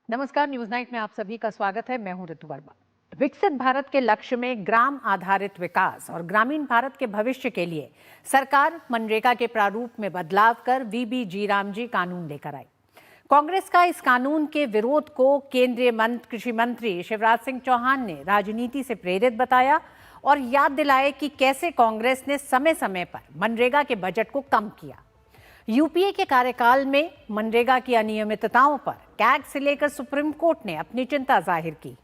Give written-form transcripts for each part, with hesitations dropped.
नमस्कार, news night में आप सभी का स्वागत है। मैं हूं ऋतु वर्मा। विकसित भारत के लक्ष्य में ग्राम आधारित विकास और ग्रामीण भारत के भविष्य के लिए सरकार मनरेगा के प्रारूप में बदलाव कर वीबीजी रामजी कानून लेकर आई। कांग्रेस का इस कानून के विरोध को केंद्रीय कृषि मंत्री शिवराज सिंह चौहान ने राजनीति से प्रेरित बताया और याद दिलाए कि कैसे कांग्रेस ने समय समय पर मनरेगा के बजट को कम किया। यूपीए के कार्यकाल में मनरेगा की अनियमितताओं पर कैग से लेकर सुप्रीम कोर्ट ने अपनी चिंता जाहिर की।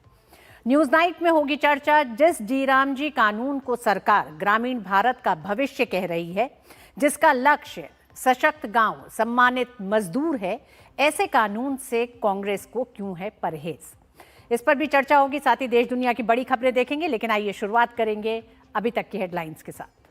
न्यूज नाइट में होगी चर्चा। जिस जी रामजी कानून को सरकार ग्रामीण भारत का भविष्य कह रही है, जिसका लक्ष्य सशक्त गांव, सम्मानित मजदूर है, ऐसे कानून से कांग्रेस को क्यों है परहेज? इस पर भी चर्चा होगी। साथ ही देश दुनिया की बड़ी खबरें देखेंगे, लेकिन आइए शुरुआत करेंगे अभी तक की हेडलाइंस के साथ।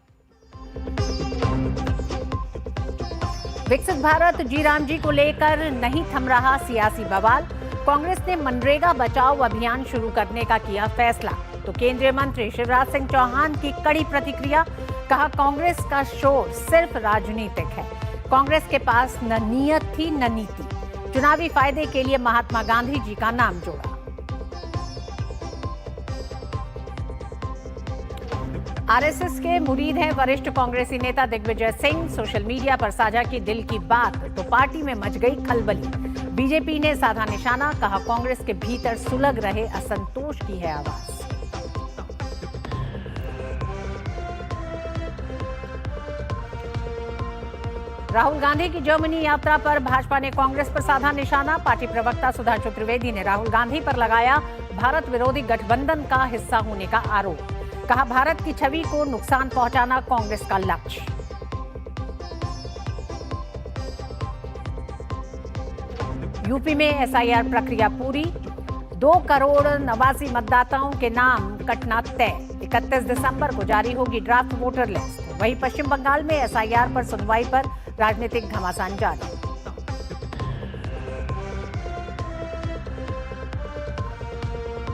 विकसित भारत जी रामजी को लेकर नहीं थम रहा सियासी बवाल। कांग्रेस ने मनरेगा बचाओ अभियान शुरू करने का किया फैसला, तो केंद्रीय मंत्री शिवराज सिंह चौहान की कड़ी प्रतिक्रिया। कहा, कांग्रेस का शोर सिर्फ राजनीतिक है। कांग्रेस के पास न नीयत थी न नीति। चुनावी फायदे के लिए महात्मा गांधी जी का नाम जोड़ा। आरएसएस के मुरीद हैं वरिष्ठ कांग्रेसी नेता दिग्विजय सिंह। सोशल मीडिया पर साझा की दिल की बात, तो पार्टी में मच गई खलबली। बीजेपी ने साधा निशाना। कहा, कांग्रेस के भीतर सुलग रहे असंतोष की है आवाज। राहुल गांधी की जर्मनी यात्रा पर भाजपा ने कांग्रेस पर साधा निशाना। पार्टी प्रवक्ता सुधांशु त्रिवेदी ने राहुल गांधी पर लगाया भारत विरोधी गठबंधन का हिस्सा होने का आरोप। कहा, भारत की छवि को नुकसान पहुंचाना कांग्रेस का लक्ष्य। यूपी में एसआईआर प्रक्रिया पूरी। 2 करोड़ 89 मतदाताओं के नाम कटना तय। 31 दिसंबर को जारी होगी ड्राफ्ट वोटर लिस्ट। वहीं पश्चिम बंगाल में एसआईआर पर सुनवाई पर राजनीतिक घमासान जारी।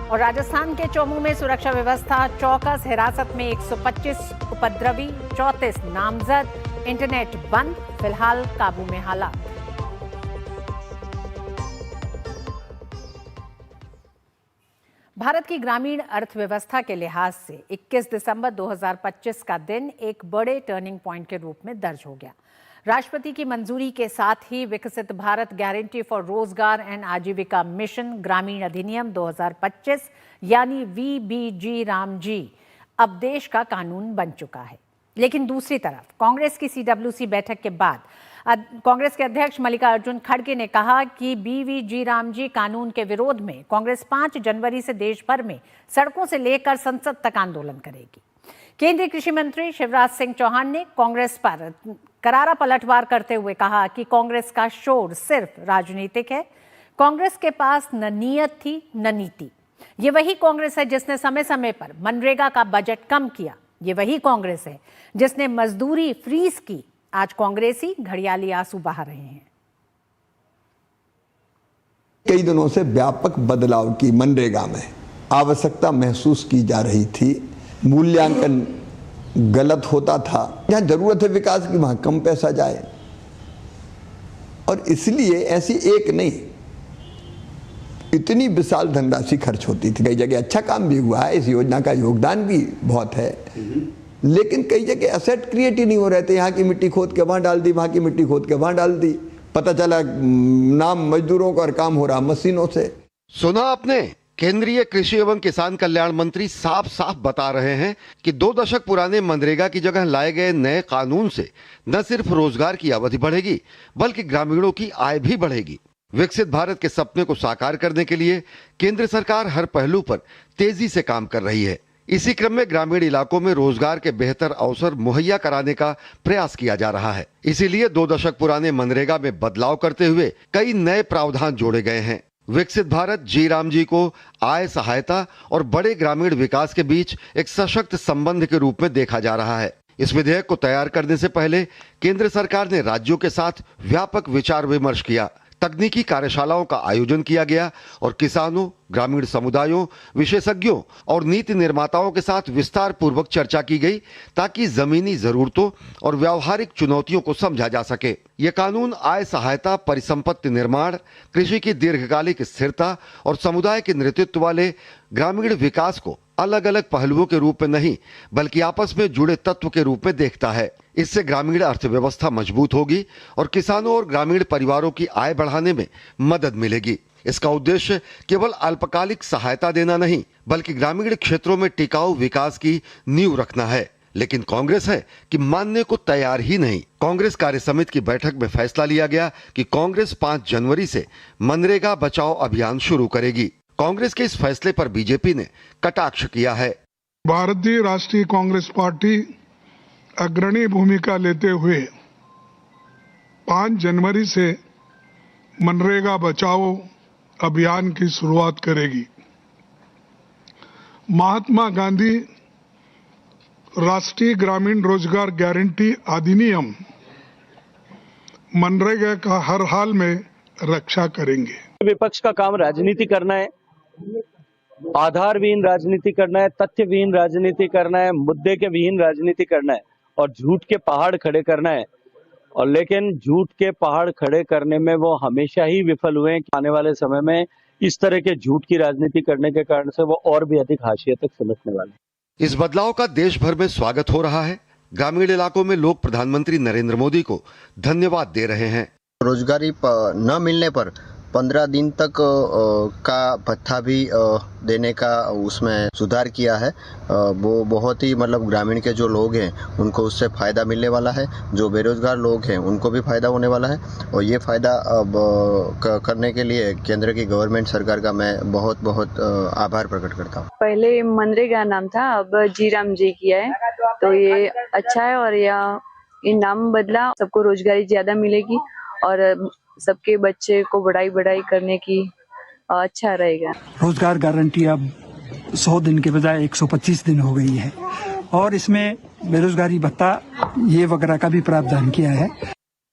और राजस्थान के चौमू में सुरक्षा व्यवस्था चौकस। हिरासत में 125 उपद्रवी, 34 नामजद। इंटरनेट बंद। फिलहाल काबू में हालात। भारत की ग्रामीण अर्थव्यवस्था के लिहाज से 21 दिसंबर 2025 का दिन एक बड़े टर्निंग पॉइंट के रूप में दर्ज हो गया। राष्ट्रपति की मंजूरी के साथ ही विकसित भारत गारंटी फॉर रोजगार एंड आजीविका मिशन ग्रामीण अधिनियम 2025 यानी वीबीजी रामजी अब देश का कानून बन चुका है। लेकिन दूसरी तरफ कांग्रेस की सीडब्ल्यूसी बैठक के बाद कांग्रेस के अध्यक्ष मल्लिकार्जुन खड़गे ने कहा कि वीबीजी रामजी कानून के विरोध में कांग्रेस 5 जनवरी से देश भर में सड़कों से लेकर संसद तक आंदोलन करेगी। केंद्रीय कृषि मंत्री शिवराज सिंह चौहान ने कांग्रेस पर करारा पलटवार करते हुए कहा कि कांग्रेस का शोर सिर्फ राजनीतिक है। कांग्रेस के पास न नीयत थी न नीति। ये वही कांग्रेस है जिसने समय समय पर मनरेगा का बजट कम किया। ये वही कांग्रेस है जिसने मजदूरी फ्रीज की। आज कांग्रेसी घड़ियाली आंसू बहा रहे हैं। कई दिनों से व्यापक बदलाव की मनरेगा में आवश्यकता महसूस की जा रही थी। मूल्यांकन गलत होता था। जहां जरूरत है विकास की वहां कम पैसा जाए, और इसलिए ऐसी एक नहीं, इतनी विशाल धनराशि खर्च होती थी। कई जगह अच्छा काम भी हुआ है, इस योजना का योगदान भी बहुत है, लेकिन कई जगह एसेट क्रिएट ही नहीं हो रहे थे। यहाँ की मिट्टी खोद के वहां डाल दी, वहां की मिट्टी खोद के वहां डाल दी। पता चला नाम मजदूरों का और काम हो रहा मशीनों से। सुना आपने, केंद्रीय कृषि एवं किसान कल्याण मंत्री साफ साफ बता रहे हैं कि 2 दशक पुराने मनरेगा की जगह लाए गए नए कानून से न सिर्फ रोजगार की अवधि बढ़ेगी, बल्कि ग्रामीणों की आय भी बढ़ेगी। विकसित भारत के सपने को साकार करने के लिए केंद्र सरकार हर पहलू पर तेजी से काम कर रही है। इसी क्रम में ग्रामीण इलाकों में रोजगार के बेहतर अवसर मुहैया कराने का प्रयास किया जा रहा है। इसीलिए 2 दशक पुराने मनरेगा में बदलाव करते हुए कई नए प्रावधान जोड़े गए हैं। विकसित भारत जी रामजी को आय सहायता और बड़े ग्रामीण विकास के बीच एक सशक्त संबंध के रूप में देखा जा रहा है। इस विधेयक को तैयार करने से पहले केंद्र सरकार ने राज्यों के साथ व्यापक विचार विमर्श किया, तकनीकी कार्यशालाओं का आयोजन किया गया और किसानों, ग्रामीण समुदायों, विशेषज्ञों और नीति निर्माताओं के साथ विस्तार पूर्वक चर्चा की गई ताकि जमीनी जरूरतों और व्यावहारिक चुनौतियों को समझा जा सके। यह कानून आय सहायता, परिसंपत्ति निर्माण, कृषि की दीर्घकालिक स्थिरता और समुदाय के नेतृत्व वाले ग्रामीण विकास को अलग अलग पहलुओं के रूप में नहीं बल्कि आपस में जुड़े तत्व के रूप में देखता है। इससे ग्रामीण अर्थव्यवस्था मजबूत होगी और किसानों और ग्रामीण परिवारों की आय बढ़ाने में मदद मिलेगी। इसका उद्देश्य केवल अल्पकालिक सहायता देना नहीं बल्कि ग्रामीण क्षेत्रों में टिकाऊ विकास की नींव रखना है। लेकिन कांग्रेस है कि मानने को तैयार ही नहीं। कांग्रेस कार्य समिति की बैठक में फैसला लिया गया कि कांग्रेस 5 जनवरी से मनरेगा बचाओ अभियान शुरू करेगी। कांग्रेस के इस फैसले पर बीजेपी ने कटाक्ष किया है। भारतीय राष्ट्रीय कांग्रेस पार्टी अग्रणी भूमिका लेते हुए 5 जनवरी से मनरेगा बचाओ अभियान की शुरुआत करेगी। महात्मा गांधी राष्ट्रीय ग्रामीण रोजगार गारंटी अधिनियम मनरेगा का हर हाल में रक्षा करेंगे। विपक्ष का काम राजनीति करना है, आधारविहीन राजनीति करना है, तथ्यविहीन राजनीति करना है, मुद्दे के विहीन राजनीति करना है और झूठ के पहाड़ खड़े करना है। और लेकिन झूठ के पहाड़ खड़े करने में वो हमेशा ही विफल हुए हैं। आने वाले समय में इस तरह के झूठ की राजनीति करने के कारण से वो और भी अधिक हाशिए तक सिमटने वाले हैं। इस बदलाव का देश भर में स्वागत हो रहा है। ग्रामीण इलाकों में लोग प्रधानमंत्री नरेंद्र मोदी को धन्यवाद दे रहे हैं। रोजगारी न मिलने पर 15 दिन तक का भत्ता भी देने का उसमें सुधार किया है। वो बहुत ही मतलब ग्रामीण के जो लोग हैं उनको उससे फ़ायदा मिलने वाला है। जो बेरोजगार लोग हैं उनको भी फ़ायदा होने वाला है और ये फ़ायदा करने के लिए केंद्र की गवर्नमेंट सरकार का मैं बहुत बहुत आभार प्रकट करता हूँ। पहले मनरेगा नाम था, अब जी राम जी किया है, तो ये अच्छा है और ये नाम बदला, सबको रोजगारी ज्यादा मिलेगी और सबके बच्चे को बढ़ाई करने की अच्छा रहेगा। रोजगार गारंटी अब 100 दिन के बजाय 125 दिन हो गई है और इसमें बेरोजगारी भत्ता ये वगैरह का भी प्रावधान किया है।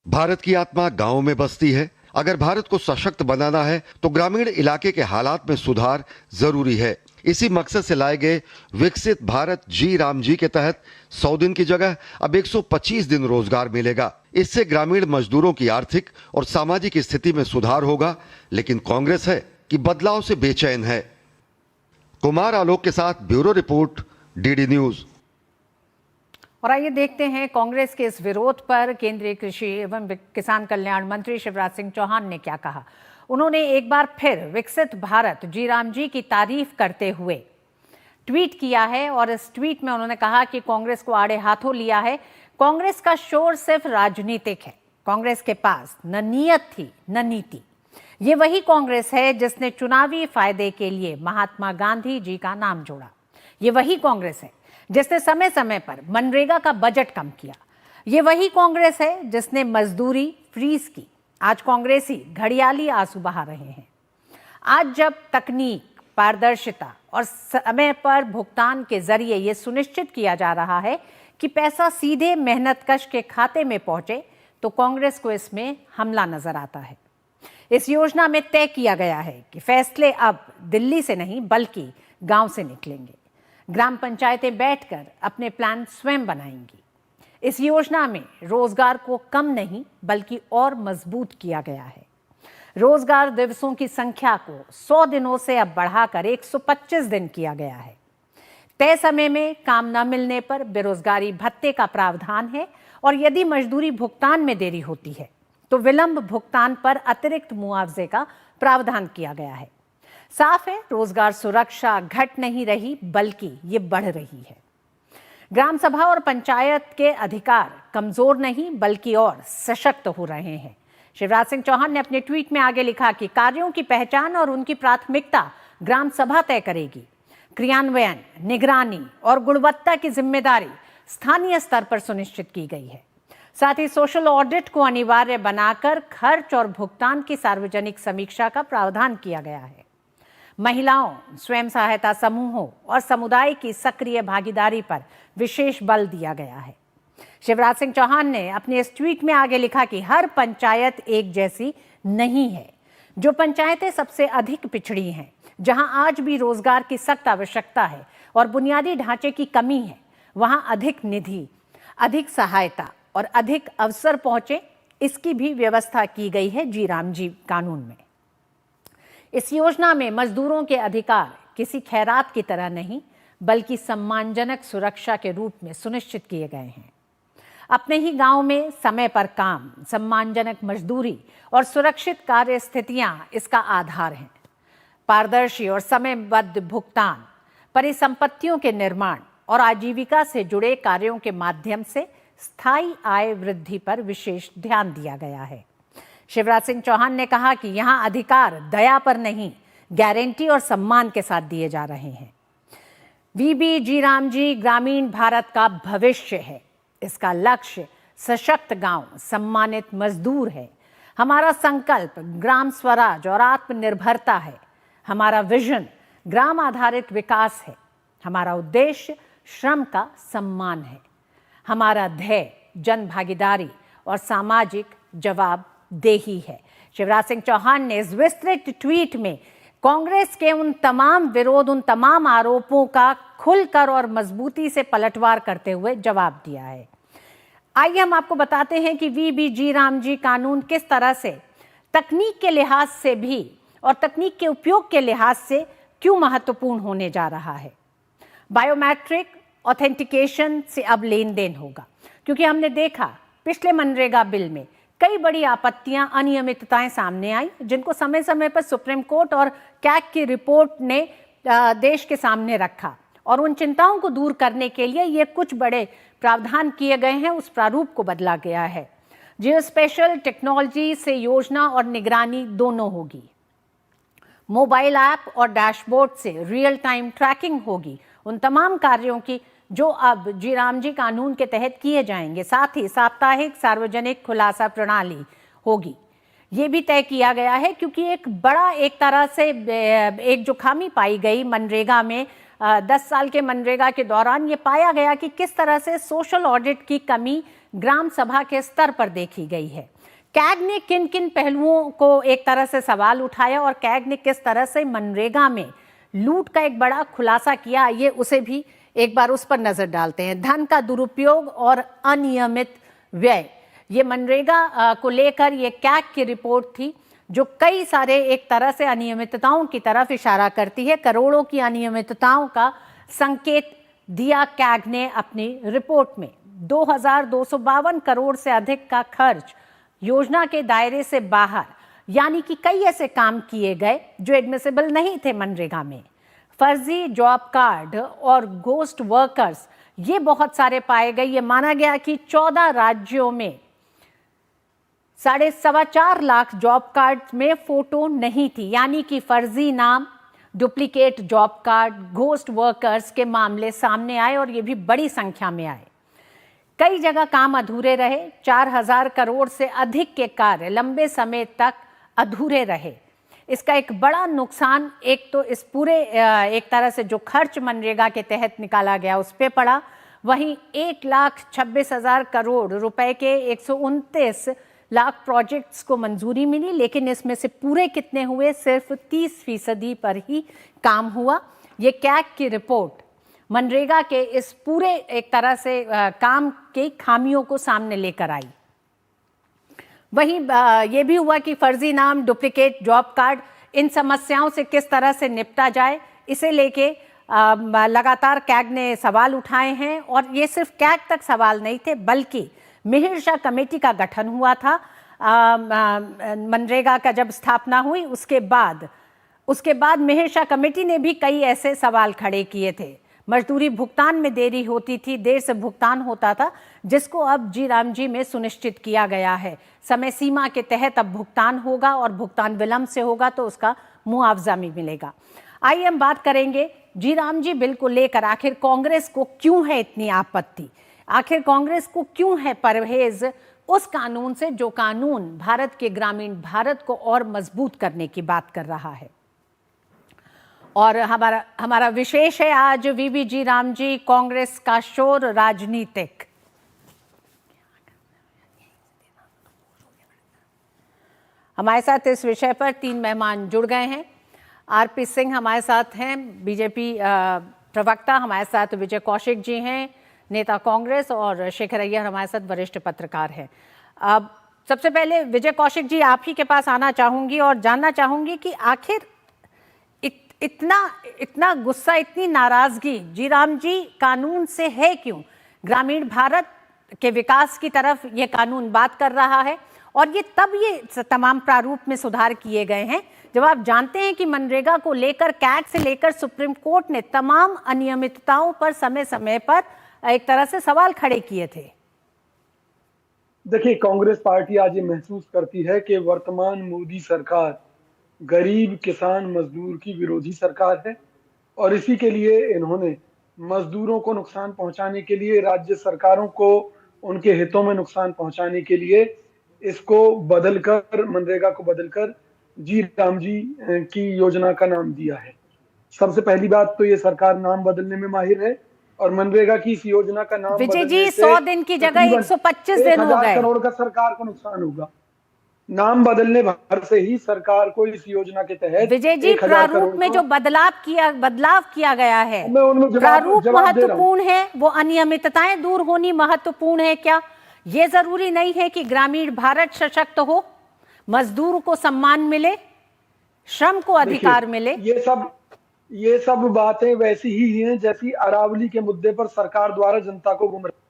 भारत की आत्मा गांव में बसती है। अगर भारत को सशक्त बनाना है तो ग्रामीण इलाके के हालात में सुधार जरूरी है। इसी मकसद से लाए गए विकसित भारत जी राम जी के तहत 100 दिन की जगह अब 125 दिन रोजगार मिलेगा। इससे ग्रामीण मजदूरों की आर्थिक और सामाजिक स्थिति में सुधार होगा। लेकिन कांग्रेस है कि बदलाव से बेचैन है। कुमार आलोक के साथ ब्यूरो रिपोर्ट, डीडी न्यूज। और आइए देखते हैं कांग्रेस के इस विरोध पर केंद्रीय कृषि एवं किसान कल्याण मंत्री शिवराज सिंह चौहान ने क्या कहा। उन्होंने एक बार फिर विकसित भारत जी राम जी की तारीफ करते हुए ट्वीट किया है और इस ट्वीट में उन्होंने कहा कि कांग्रेस को आड़े हाथों लिया है। कांग्रेस का शोर सिर्फ राजनीतिक है। कांग्रेस के पास न नीयत थी न नीति। ये वही कांग्रेस है जिसने चुनावी फायदे के लिए महात्मा गांधी जी का नाम जोड़ा। ये वही कांग्रेस है जिसने समय समय पर मनरेगा का बजट कम किया। ये वही कांग्रेस है जिसने मजदूरी फ्रीज की। आज कांग्रेसी घड़ियाली आंसू बहा रहे हैं। आज जब तकनीक, पारदर्शिता और समय पर भुगतान के जरिए ये सुनिश्चित किया जा रहा है कि पैसा सीधे मेहनतकश के खाते में पहुंचे, तो कांग्रेस को इसमें हमला नजर आता है। इस योजना में तय किया गया है कि फैसले अब दिल्ली से नहीं बल्कि गांव से निकलेंगे। ग्राम पंचायतें बैठकर अपने प्लान स्वयं बनाएंगी। इस योजना में रोजगार को कम नहीं बल्कि और मजबूत किया गया है। रोजगार दिवसों की संख्या को 100 दिनों से अब बढ़ाकर 125 दिन किया गया है। तय समय में काम न मिलने पर बेरोजगारी भत्ते का प्रावधान है और यदि मजदूरी भुगतान में देरी होती है तो विलंब भुगतान पर अतिरिक्त मुआवजे का प्रावधान किया गया है। साफ है, रोजगार सुरक्षा घट नहीं रही बल्कि ये बढ़ रही है। ग्राम सभा और पंचायत के अधिकार कमजोर नहीं बल्कि और सशक्त हो रहे हैं। शिवराज सिंह चौहान ने अपने ट्वीट में आगे लिखा कि कार्यों की पहचान और उनकी प्राथमिकता ग्राम सभा तय करेगी। क्रियान्वयन, निगरानी और गुणवत्ता की जिम्मेदारी स्थानीय स्तर पर सुनिश्चित की गई है। साथ ही सोशल ऑडिट को अनिवार्य बनाकर खर्च और भुगतान की सार्वजनिक समीक्षा का प्रावधान किया गया है। महिलाओं, स्वयं सहायता समूहों और समुदाय की सक्रिय भागीदारी पर विशेष बल दिया गया है। शिवराज सिंह चौहान ने अपने इस ट्वीट में आगे लिखा कि हर पंचायत एक जैसी नहीं है। जो पंचायतें सबसे अधिक पिछड़ी हैं, जहां आज भी रोजगार की सख्त आवश्यकता है और बुनियादी ढांचे की कमी है, वहां अधिक निधि, अधिक सहायता और अधिक अवसर पहुंचे, इसकी भी व्यवस्था की गई है जी राम जी कानून में। इस योजना में मजदूरों के अधिकार किसी खैरात की तरह नहीं, बल्कि सम्मानजनक सुरक्षा के रूप में सुनिश्चित किए गए हैं। अपने ही गांव में समय पर काम, सम्मानजनक मजदूरी और सुरक्षित कार्य स्थितियां इसका आधार हैं। पारदर्शी और समयबद्ध भुगतान, परिसंपत्तियों के निर्माण और आजीविका से जुड़े कार्यों के माध्यम से स्थायी आय वृद्धि पर विशेष ध्यान दिया गया है। शिवराज सिंह चौहान ने कहा कि यहां अधिकार दया पर नहीं, गारंटी और सम्मान के साथ दिए जा रहे हैं। वीबी जी राम जी ग्रामीण भारत का भविष्य है। इसका लक्ष्य सशक्त गांव, सम्मानित मजदूर है। हमारा संकल्प ग्राम स्वराज और आत्मनिर्भरता है। हमारा विजन ग्राम आधारित विकास है। हमारा उद्देश्य श्रम का सम्मान है। हमारा ध्येय जन भागीदारी और सामाजिक जवाबदेही है। शिवराज सिंह चौहान ने इस विस्तृत ट्वीट में कांग्रेस के उन तमाम विरोध, उन तमाम आरोपों का खुलकर और मजबूती से पलटवार करते हुए जवाब दिया है। आइए हम आपको बताते हैं कि वीबी जी राम जी कानून किस तरह से तकनीक के लिहाज से भी और तकनीक के उपयोग के लिहाज से क्यों महत्वपूर्ण होने जा रहा है। बायोमेट्रिक ऑथेंटिकेशन से अब लेन देन होगा, क्योंकि हमने देखा पिछले मनरेगा बिल में कई बड़ी आपत्तियां, अनियमितताएं सामने आई, जिनको समय समय पर सुप्रीम कोर्ट और कैग की रिपोर्ट ने देश के सामने रखा और उन चिंताओं को दूर करने के लिए ये कुछ बड़े प्रावधान किए गए हैं। उस प्रारूप को बदला गया है। जियोस्पेशल टेक्नोलॉजी से योजना और निगरानी दोनों होगी। मोबाइल ऐप और डैशबोर्ड से रियल टाइम ट्रैकिंग होगी उन तमाम कार्यों की जो अब जी राम जी कानून के तहत किए जाएंगे। साथ ही साप्ताहिक सार्वजनिक खुलासा प्रणाली होगी। ये भी तय किया गया है, क्योंकि एक तरह से एक जो खामी पाई गई मनरेगा में 10 साल के मनरेगा के दौरान, ये पाया गया कि किस तरह से सोशल ऑडिट की कमी ग्राम सभा के स्तर पर देखी गई है। कैग ने किन किन पहलुओं को एक तरह से सवाल उठाया और कैग ने किस तरह से मनरेगा में लूट का एक बड़ा खुलासा किया, ये उसे भी एक बार उस पर नजर डालते हैं। धन का दुरुपयोग और अनियमित व्यय, ये मनरेगा को लेकर ये कैग की रिपोर्ट थी, जो कई सारे एक तरह से अनियमितताओं की तरफ इशारा करती है। करोड़ों की अनियमितताओं का संकेत दिया कैग ने अपनी रिपोर्ट में। 2252 करोड़ से अधिक का खर्च योजना के दायरे से बाहर, यानी कि कई ऐसे काम किए गए जो एडमिसिबल नहीं थे मनरेगा में। फर्जी जॉब कार्ड और घोस्ट वर्कर्स, ये बहुत सारे पाए गए। ये माना गया कि 14 राज्यों में 4.25 लाख जॉब कार्ड में फोटो नहीं थी, यानी कि फर्जी नाम, duplicate job card, ghost workers के मामले सामने आए और ये भी बड़ी संख्या में आए। कई जगह काम अधूरे रहे। 4000 करोड़ से अधिक के कार्य लंबे समय तक अधूरे रहे। इसका एक बड़ा नुकसान एक तो इस पूरे एक तरह से जो खर्च मनरेगा के तहत निकाला गया उस पे पड़ा। वहीं 1,26,000 करोड़ रुपए के 129 लाख प्रोजेक्ट्स को मंजूरी मिली, लेकिन इसमें से पूरे कितने हुए, सिर्फ 30% पर ही काम हुआ। ये कैग की रिपोर्ट मनरेगा के इस पूरे एक तरह से काम के खामियों को सामने लेकर आई। वहीं ये भी हुआ कि फर्जी नाम, डुप्लीकेट जॉब कार्ड, इन समस्याओं से किस तरह से निपटा जाए, इसे लेके लगातार कैग ने सवाल उठाए हैं। और ये सिर्फ कैग तक सवाल नहीं थे, बल्कि मिहिर शाह कमेटी का गठन हुआ था मनरेगा का जब स्थापना हुई उसके बाद मिहिर शाह कमेटी ने भी कई ऐसे सवाल खड़े किए थे। मजदूरी भुगतान में देरी होती थी, देर से भुगतान होता था, जिसको अब जी राम जी में सुनिश्चित किया गया है। समय सीमा के तहत अब भुगतान होगा और भुगतान विलंब से होगा तो उसका मुआवजा भी मिलेगा। आइए हम बात करेंगे जी राम जी बिल को लेकर। आखिर कांग्रेस को क्यों है इतनी आपत्ति, आखिर कांग्रेस को क्यों है परहेज उस कानून से जो कानून भारत के ग्रामीण भारत को और मजबूत करने की बात कर रहा है। और हमारा विशेष है आज वीबी जी राम जी, कांग्रेस का शोर राजनीतिक। हमारे साथ इस विषय पर 3 मेहमान जुड़ गए हैं। आरपी सिंह हमारे साथ हैं, बीजेपी प्रवक्ता, हमारे साथ विजय कौशिक जी हैं, नेता कांग्रेस, और शेखर अय्यर हमारे साथ वरिष्ठ पत्रकार हैं। अब सबसे पहले विजय कौशिक जी, आप ही के पास आना चाहूंगी और जानना चाहूंगी कि आखिर इतना गुस्सा, इतनी नाराजगी जीराम जी कानून से है क्यों? ग्रामीण भारत के विकास की तरफ ये कानून बात कर रहा है, और ये तमाम प्रारूप में सुधार किए गए हैं जब आप जानते हैं कि मनरेगा को लेकर कैग से लेकर सुप्रीम कोर्ट ने तमाम अनियमितताओं पर समय समय पर एक तरह से सवाल खड़े किए थे। देखिए, कांग्रेस पार्टी आज ये महसूस करती है कि वर्तमान मोदी सरकार गरीब, किसान, मजदूर की विरोधी सरकार है, और इसी के लिए इन्होंने मजदूरों को नुकसान पहुंचाने के लिए, राज्य सरकारों को उनके हितों में नुकसान पहुंचाने के लिए इसको बदलकर, मनरेगा को बदलकर जी राम जी की योजना का नाम दिया है। सबसे पहली बात तो ये सरकार नाम बदलने में माहिर है, और मनरेगा की इस योजना का नाम विजय जी 100 दिन की जगह 125 दिन हो गए। करोड़ का सरकार को नुकसान होगा। नाम बदलने भर से ही सरकार को इस योजना के तहत विजय जी प्रारूप में जो बदलाव किया गया है, प्रारूप महत्वपूर्ण है, वो अनियमितताएं दूर होनी महत्वपूर्ण है क्या? ये जरूरी नहीं है कि ग्रामीण भारत सशक्त हो, मजदूर को सम्मान मिले, श्रम को अधिकार मिले? ये सब बातें वैसी ही हैं जैसी अरावली के मुद्दे पर सरकार द्वारा जनता को गुमराह,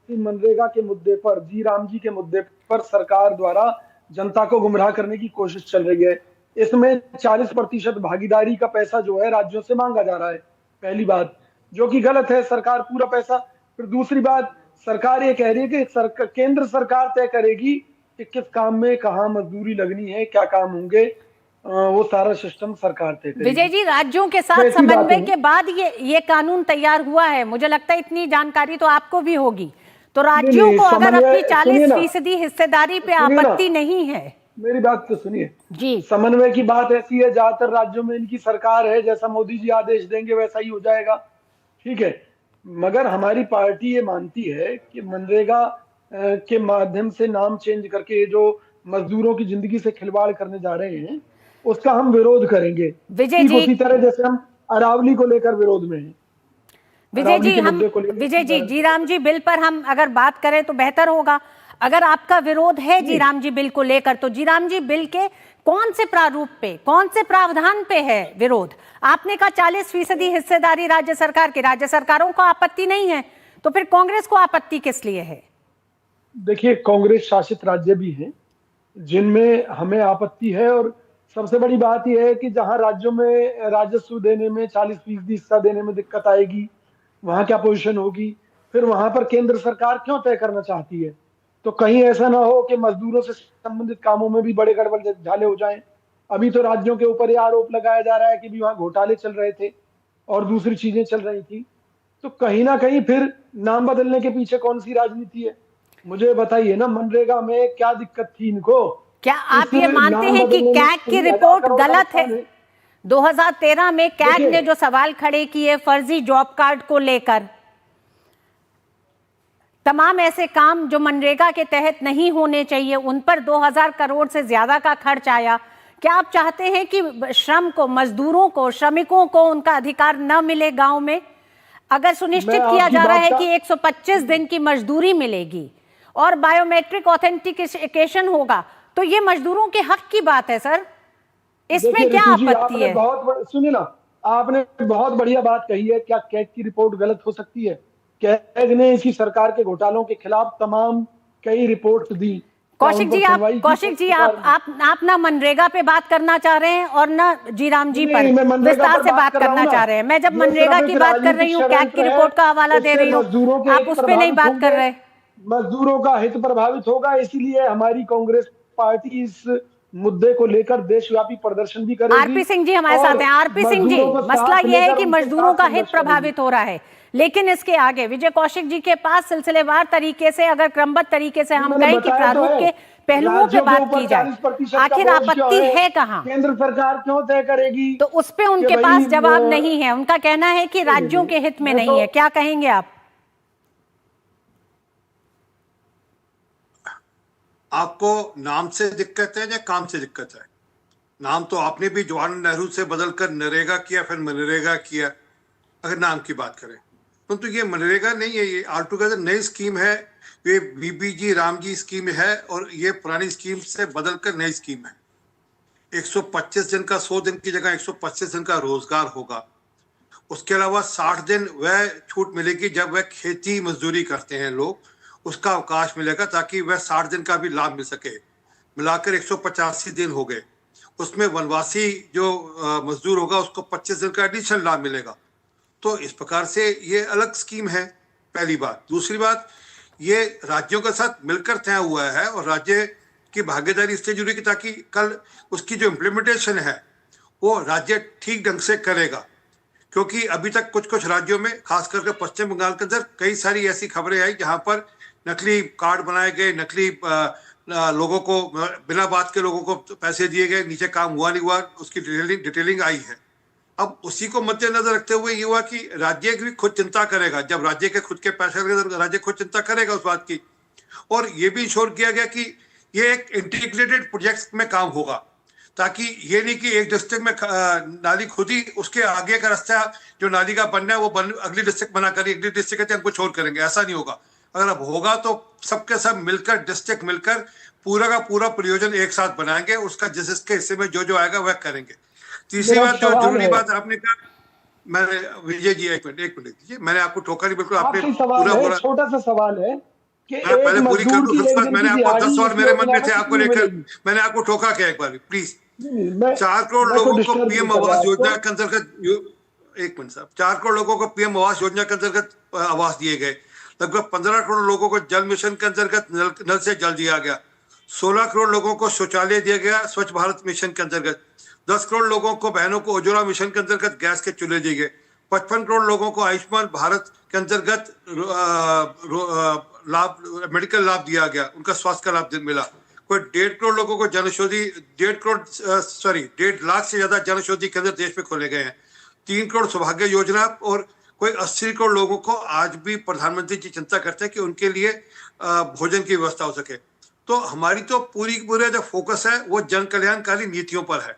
मनरेगा के मुद्दे पर, जी राम जी के मुद्दे पर सरकार द्वारा जनता को गुमराह करने की कोशिश चल रही है। इसमें 40% भागीदारी का पैसा जो है राज्यों से मांगा जा रहा है, पहली बात, जो कि गलत है। सरकार पूरा पैसा, फिर दूसरी बात, सरकार ये कह रही है कि केंद्र सरकार तय करेगी कि किस काम में कहाँ मजदूरी लगनी है, क्या काम होंगे, वो सारा सिस्टम सरकार तय करेगी। विजय जी, राज्योों के साथ समन्वय के बाद ये कानून तैयार हुआ है। मुझे लगता है इतनी जानकारी तो आपको भी होगी। तो राज्यों को अगर अपनी 40% हिस्सेदारी पे आपत्ति नहीं है, मेरी बात तो सुनिए जी। समन्वय की बात ऐसी है, ज्यादातर राज्यों में इनकी सरकार है, जैसा मोदी जी आदेश देंगे वैसा ही हो जाएगा, ठीक है। मगर हमारी पार्टी ये मानती है कि मनरेगा के माध्यम से नाम चेंज करके जो मजदूरों की जिंदगी से खिलवाड़ करने जा रहे हैं, उसका हम विरोध करेंगे। विजय जी, उसी तरह जैसे हम अरावली को लेकर विरोध में हैं। विजय जी, जी राम जी बिल पर हम अगर बात करें तो बेहतर होगा। अगर आपका विरोध है जी राम जी बिल को लेकर, तो जी राम जी बिल के कौन से प्रारूप पे, कौन से प्रावधान पे है विरोध? आपने कहा 40% हिस्सेदारी राज्य सरकार की, राज्य सरकारों को आपत्ति नहीं है, तो फिर कांग्रेस को आपत्ति किस लिए है? देखिए, कांग्रेस शासित राज्य भी हैं जिनमें हमें आपत्ति है, और सबसे बड़ी बात यह है कि जहां राज्यों में राजस्व देने में 40% हिस्सा देने में दिक्कत आएगी, वहां क्या पोजीशन होगी? फिर वहां पर केंद्र सरकार क्यों तय करना चाहती है? तो कहीं ऐसा ना हो कि मजदूरों से संबंधित कामों में भी बड़े गड़बड़ झाले हो जाएं। अभी तो राज्यों के ऊपर यह आरोप लगाया जा रहा है कि भी वहां घोटाले चल रहे थे और दूसरी चीजें चल रही थी। तो कहीं ना कहीं फिर नाम बदलने के पीछे कौन सी राजनीति है? मुझे बताइए ना, मनरेगा में क्या दिक्कत थी इनको? क्या आप ये मानते हैं कि कैग की रिपोर्ट गलत है? 2013 में कैग ने जो सवाल खड़े किए फर्जी जॉब कार्ड को लेकर, तमाम ऐसे काम जो मनरेगा के तहत नहीं होने चाहिए, उन पर 2000 करोड़ से ज्यादा का खर्च आया। क्या आप चाहते हैं कि श्रम को, मजदूरों को, श्रमिकों को उनका अधिकार न मिले गांव में? अगर सुनिश्चित किया जा रहा है कि 125 दिन की मजदूरी मिलेगी और बायोमेट्रिक ऑथेंटिकेशन होगा, तो ये मजदूरों के हक की बात है सर, इसमें क्या आपत्ति है? सुनिए ना, आपने बहुत बढ़िया बात कही है। क्या कैग की रिपोर्ट गलत हो सकती है? कैग ने इसी सरकार के घोटालों के खिलाफ तमाम कई रिपोर्ट दी। कौशिक जी, आप ना मनरेगा पे बात करना चाह रहे हैं और ना जी राम जी पर विस्तार से बात करना चाह रहे हैं। मैं जब मनरेगा की बात कर रही हूँ, कैग की रिपोर्ट का हवाला दे रही हूँ, आप उस पर नहीं बात कर रहे। मजदूरों का हित प्रभावित होगा, इसीलिए हमारी कांग्रेस पार्टी इस मुद्दे को लेकर देशव्यापी प्रदर्शन भी करेगी। आरपी सिंह जी हमारे साथ हैं। आरपी सिंह जी, मसला यह है कि मजदूरों का हित प्रभावित हो रहा है, लेकिन इसके आगे विजय कौशिक जी के पास सिलसिलेवार तरीके से, अगर क्रमबद्ध तरीके से हम कहें कि प्रारूप के पहलुओं पे बात की जाए, आखिर आपत्ति है कहाँ? केंद्र सरकार क्यों तय करेगी? तो उस पे उनके पास जवाब नहीं है। उनका कहना है कि राज्यों के हित में नहीं है। क्या कहेंगे आप? आपको नाम से दिक्कत है या काम से दिक्कत है? नाम तो आपने भी जवाहरलाल नेहरू से बदलकर नरेगा किया, फिर मनरेगा किया, अगर नाम की बात करें। परंतु ये मनरेगा नहीं है, ये ऑल टुगेदर नई स्कीम है। ये बीबीजी रामजी स्कीम है और ये पुरानी स्कीम से बदलकर नई स्कीम है। 125 दिन का 100 दिन की जगह 125 दिन का रोजगार होगा। उसके अलावा 60 दिन वह छूट मिलेगी जब वह खेती मजदूरी करते हैं लोग, उसका अवकाश मिलेगा ताकि वह 60 दिन का भी लाभ मिल सके। मिलाकर 185 दिन हो गए। उसमें वनवासी जो मजदूर होगा उसको 25 दिन का एडिशनल लाभ मिलेगा। तो इस प्रकार से ये अलग स्कीम है, पहली बात। दूसरी बात, ये राज्यों के साथ मिलकर तय हुआ है और राज्य की भागीदारी इसलिए जरूरी है ताकि कल उसकी जो इम्प्लीमेंटेशन है वो राज्य ठीक ढंग से करेगा। क्योंकि अभी तक कुछ कुछ राज्यों में, खास करके पश्चिम बंगाल के अंदर, कई सारी ऐसी खबरें आई जहां पर नकली कार्ड बनाए गए, नकली लोगों को, बिना बात के लोगों को पैसे दिए गए, नीचे काम हुआ नहीं हुआ, उसकी डिटेलिंग आई है। अब उसी को मद्देनजर रखते हुए ये हुआ कि राज्य भी खुद चिंता करेगा। जब राज्य के खुद के पैसे लगेगा, राज्य खुद चिंता करेगा उस बात की। और ये भी इंश्योर किया गया कि ये एक इंटीग्रेटेड प्रोजेक्ट में काम होगा, ताकि ये नहीं कि एक डिस्ट्रिक्ट में नाली खुदी, उसके आगे का रास्ता जो नाली का बनना है वो अगली डिस्ट्रिक्ट बना कर, अगली डिस्ट्रिक्ट हम कुछ और करेंगे, ऐसा नहीं होगा। अगर अब होगा तो सबके सब मिलकर, डिस्ट्रिक्ट मिलकर पूरा का पूरा प्रयोजन एक साथ बनाएंगे, उसका जिसके हिस्से में जो जो आएगा वह करेंगे। तीसरी बात, जो जरूरी बात आपने कहा, मैंने, विजय जी एक मिनट दीजिए, मैंने आपको टोका नहीं, बिल्कुल आपने पूरा बोला। छोटा सा सवाल है कि मैं पहले पूरी कर दूं, मैंने आपको 10 सवाल मेरे मन में थे आपको लेकर, मैंने आपको टोका क्या एक बार, प्लीज। 4 करोड़ लोगों को पीएम आवास योजना के अंतर्गत, एक मिनट साहब, 4 करोड़ लोगों को पीएम आवास योजना के अंतर्गत आवास दिए गए। लगभग 15 करोड़ लोगों को जल मिशन के अंतर्गत नल से जल दिया गया। 16 करोड़ लोगों को शौचालय दिया गया स्वच्छ भारत मिशन के अंतर्गत। 10 करोड़ लोगों को, बहनों को उज्ज्वला मिशन के अंतर्गत गैस के चूल्हे दिए गए। 55 करोड़ लोगों को आयुष्मान भारत के अंतर्गत लाभ, मेडिकल लाभ दिया गया, उनका स्वास्थ्य का लाभ मिला। कोई 1.5 करोड़ लोगों को जनऔषधि, 1.5 लाख से ज्यादा जनऔषधि केंद्र देश में खोले गए हैं। 3 करोड़ सौभाग्य योजना, और कोई 80 करोड़ लोगों को आज भी प्रधानमंत्री जी चिंता करते हैं कि उनके लिए भोजन की व्यवस्था हो सके। तो हमारी तो पूरा जो फोकस है वो जन कल्याणकारी नीतियों पर है।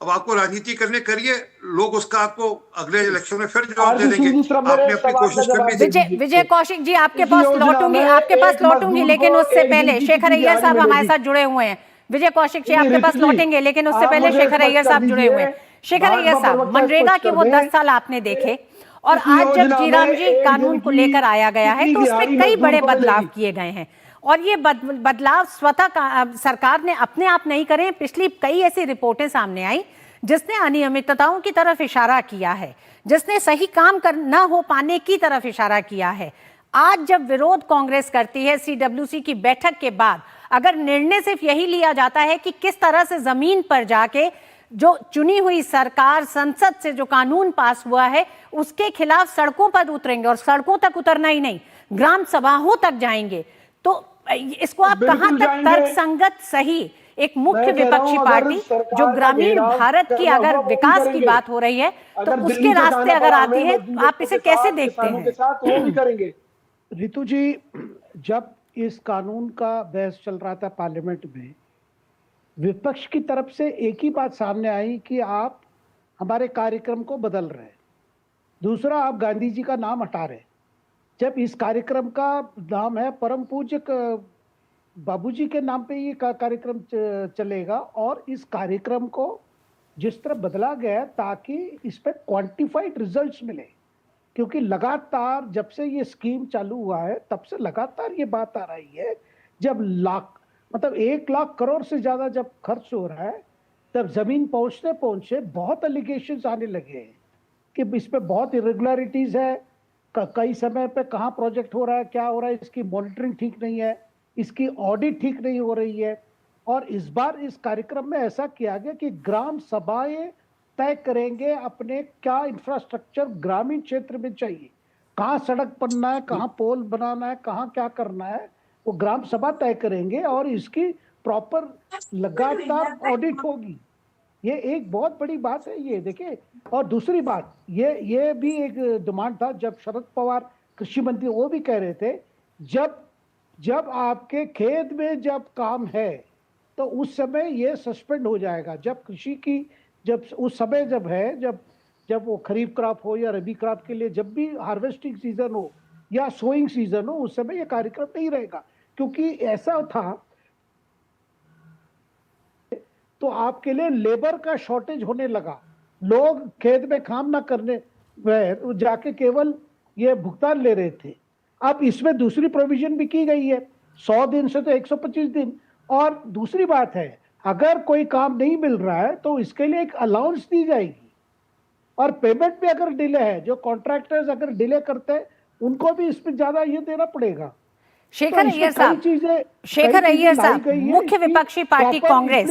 अब आपको राजनीति करने करिए, लोग उसका आपको अगले इलेक्शन में फिर जवाब दे देंगे। आपने अपनी कोशिश करनी। विजय कौशिक जी, आपके पास लौटूंगी, लेकिन उससे पहले शेखर अय्यर साहब हमारे साथ जुड़े हुए हैं। विजय कौशिक जी आपके पास लौटेंगे, लेकिन उससे पहले शेखर अय्यर साहब जुड़े हुए हैं। शेखर अय्यर साहब, मनरेगा के वो 10 साल आपने देखे, और आज जब जीराम जी कानून को लेकर आया गया है तो उसमें कई बड़े बदलाव किए गए हैं, और ये बदलाव स्वतः सरकार ने अपने आप नहीं करे। पिछली कई ऐसी रिपोर्टें सामने आई जिसने अनियमितताओं की तरफ इशारा किया है, जिसने सही काम न हो पाने की तरफ इशारा किया है। आज जब विरोध कांग्रेस करती है सीडब्ल्यूसी की बैठक के बाद, अगर निर्णय सिर्फ यही लिया जाता है कि किस तरह से जमीन पर जाके जो चुनी हुई सरकार, संसद से जो कानून पास हुआ है उसके खिलाफ सड़कों पर उतरेंगे, और सड़कों तक उतरना ही नहीं, ग्राम सभाओं तक जाएंगे, तो इसको आप कहां तक तर्कसंगत, सही, एक मुख्य विपक्षी पार्टी जो ग्रामीण भारत की अगर विकास की बात हो रही है तो उसके रास्ते अगर आती है, आप इसे कैसे देखते हैं? रितु जी, जब इस कानून का बहस चल रहा था पार्लियामेंट में, विपक्ष की तरफ से एक ही बात सामने आई कि आप हमारे कार्यक्रम को बदल रहे हैं, दूसरा आप गांधी जी का नाम हटा रहे हैं। जब इस कार्यक्रम का नाम है परम पूज्य बाबूजी के नाम पे ये कार्यक्रम चलेगा, और इस कार्यक्रम को जिस तरह बदला गया ताकि इस पे क्वांटिफाइड रिजल्ट्स मिले, क्योंकि लगातार जब से ये स्कीम चालू हुआ है तब से लगातार ये बात आ रही है, जब 1 लाख करोड़ से ज्यादा जब खर्च हो रहा है, तब जमीन पहुंचते बहुत एलिगेशंस आने लगे हैं कि इस पे बहुत इरेगुलरिटीज है, कई समय पे कहाँ प्रोजेक्ट हो रहा है, क्या हो रहा है, इसकी मॉनिटरिंग ठीक नहीं है, इसकी ऑडिट ठीक नहीं हो रही है। और इस बार इस कार्यक्रम में ऐसा किया गया कि ग्राम सभाएं तय करेंगे अपने क्या इंफ्रास्ट्रक्चर ग्रामीण क्षेत्र में चाहिए, कहाँ सड़क बनना है, कहाँ पोल बनाना है, कहाँ क्या करना है, वो ग्राम सभा तय करेंगे और इसकी प्रॉपर लगातार ऑडिट होगी। ये एक बहुत बड़ी बात है ये, देखिए। और दूसरी बात, ये भी एक डिमांड था, जब शरद पवार कृषि मंत्री वो भी कह रहे थे, जब जब आपके खेत में जब काम है तो उस समय ये सस्पेंड हो जाएगा। जब कृषि की जब उस समय जब है जब वो खरीफ क्रॉप हो या रबी क्रॉप के लिए जब भी हार्वेस्टिंग सीजन हो या सोइंग सीजन हो, उस समय ये कार्यक्रम नहीं रहेगा। क्योंकि ऐसा था तो आपके लिए लेबर का शॉर्टेज होने लगा, लोग खेत में काम ना करने में जाके केवल ये भुगतान ले रहे थे। अब इसमें दूसरी प्रोविजन भी की गई है, 100 दिन से तो 125 दिन। और दूसरी बात है, अगर कोई काम नहीं मिल रहा है तो इसके लिए एक अलाउंस दी जाएगी, और पेमेंट भी अगर डिले है, जो कॉन्ट्रैक्टर्स अगर डिले करते हैं उनको भी इसमें ज्यादा ये देना पड़ेगा। शेखर अय्यर साहब, मुख्य विपक्षी पार्टी कांग्रेस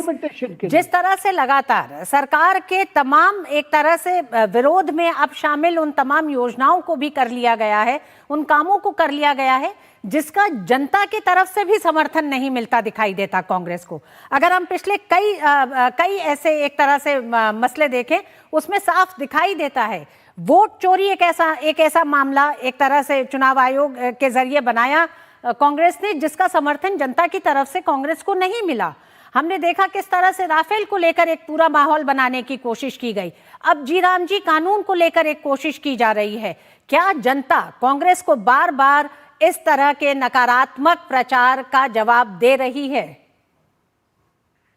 जिस तरह से लगातार सरकार के तमाम एक तरह से विरोध में अब शामिल उन तमाम योजनाओं को भी कर लिया गया है, उन कामों को कर लिया गया है जिसका जनता की तरफ से भी समर्थन नहीं मिलता दिखाई देता कांग्रेस को। अगर हम पिछले कई ऐसे एक तरह से मसले देखें, उसमें साफ दिखाई देता है वोट चोरी एक ऐसा मामला एक तरह से चुनाव आयोग के जरिए बनाया कांग्रेस ने, जिसका समर्थन जनता की तरफ से कांग्रेस को नहीं मिला। हमने देखा किस तरह से राफेल को लेकर एक पूरा माहौल बनाने की कोशिश की गई। अब जी राम जी कानून को लेकर एक कोशिश की जा रही है। क्या जनता कांग्रेस को बार बार इस तरह के नकारात्मक प्रचार का जवाब दे रही है?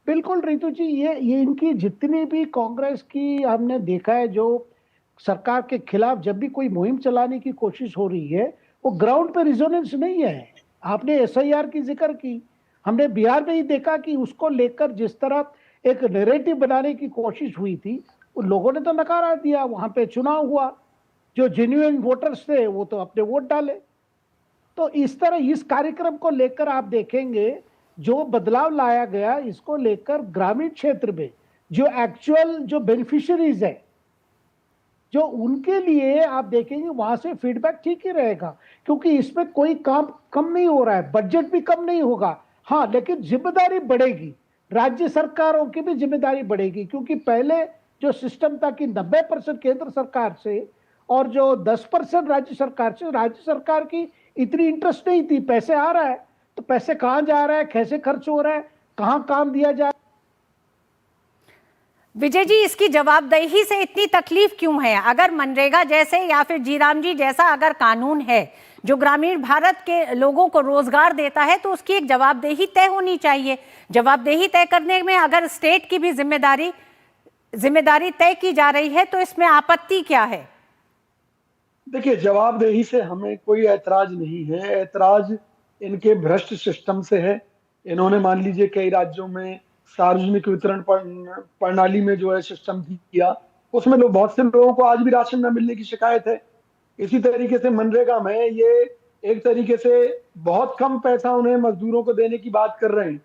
बिल्कुल रितु जी, ये इनकी जितनी भी कांग्रेस की हमने देखा है, जो सरकार के खिलाफ जब भी कोई मुहिम चलाने की कोशिश हो रही है, वो ग्राउंड पे रिजोनेंस नहीं है। आपने एसआईआर की जिक्र की, हमने बिहार में ही देखा कि उसको लेकर जिस तरह एक नैरेटिव बनाने की कोशिश हुई थी, उन लोगों ने तो नकारा दिया। वहां पे चुनाव हुआ, जो जेन्युइन वोटर्स थे वो तो अपने वोट डाले। तो इस तरह इस कार्यक्रम को लेकर आप देखेंगे जो बदलाव लाया गया, इसको लेकर ग्रामीण क्षेत्र में जो एक्चुअल जो बेनिफिशियरीज है, जो उनके लिए आप देखेंगे वहां से फीडबैक ठीक ही रहेगा, क्योंकि इसमें कोई काम कम नहीं हो रहा है, बजट भी कम नहीं होगा। हाँ, लेकिन जिम्मेदारी बढ़ेगी, राज्य सरकारों की भी जिम्मेदारी बढ़ेगी, क्योंकि पहले जो सिस्टम था कि 90% केंद्र सरकार से और जो 10% राज्य सरकार से, राज्य सरकार की इतनी इंटरेस्ट नहीं थी। पैसे आ रहा है तो पैसे कहाँ जा रहा है, कैसे खर्च हो रहा है, कहाँ काम दिया जा। विजय जी, इसकी जवाबदेही से इतनी तकलीफ क्यों है? अगर मनरेगा जैसे या फिर जीराम जी जैसा अगर कानून है जो ग्रामीण भारत के लोगों को रोजगार देता है, तो उसकी एक जवाबदेही तय होनी चाहिए। जवाबदेही तय करने में अगर स्टेट की भी जिम्मेदारी तय की जा रही है तो इसमें आपत्ति क्या है? देखिए, जवाबदेही से हमें कोई ऐतराज नहीं है, ऐतराज इनके भ्रष्ट सिस्टम से है। इन्होंने मान लीजिए कई राज्यों में सार्वजनिक वितरण प्रणाली में जो है सिस्टम किया, उसमें बहुत से लोगों को आज भी राशन न मिलने की शिकायत है। इसी तरीके से मनरेगा में ये एक तरीके से बहुत कम पैसा उन्हें मजदूरों को देने की बात कर रहे हैं,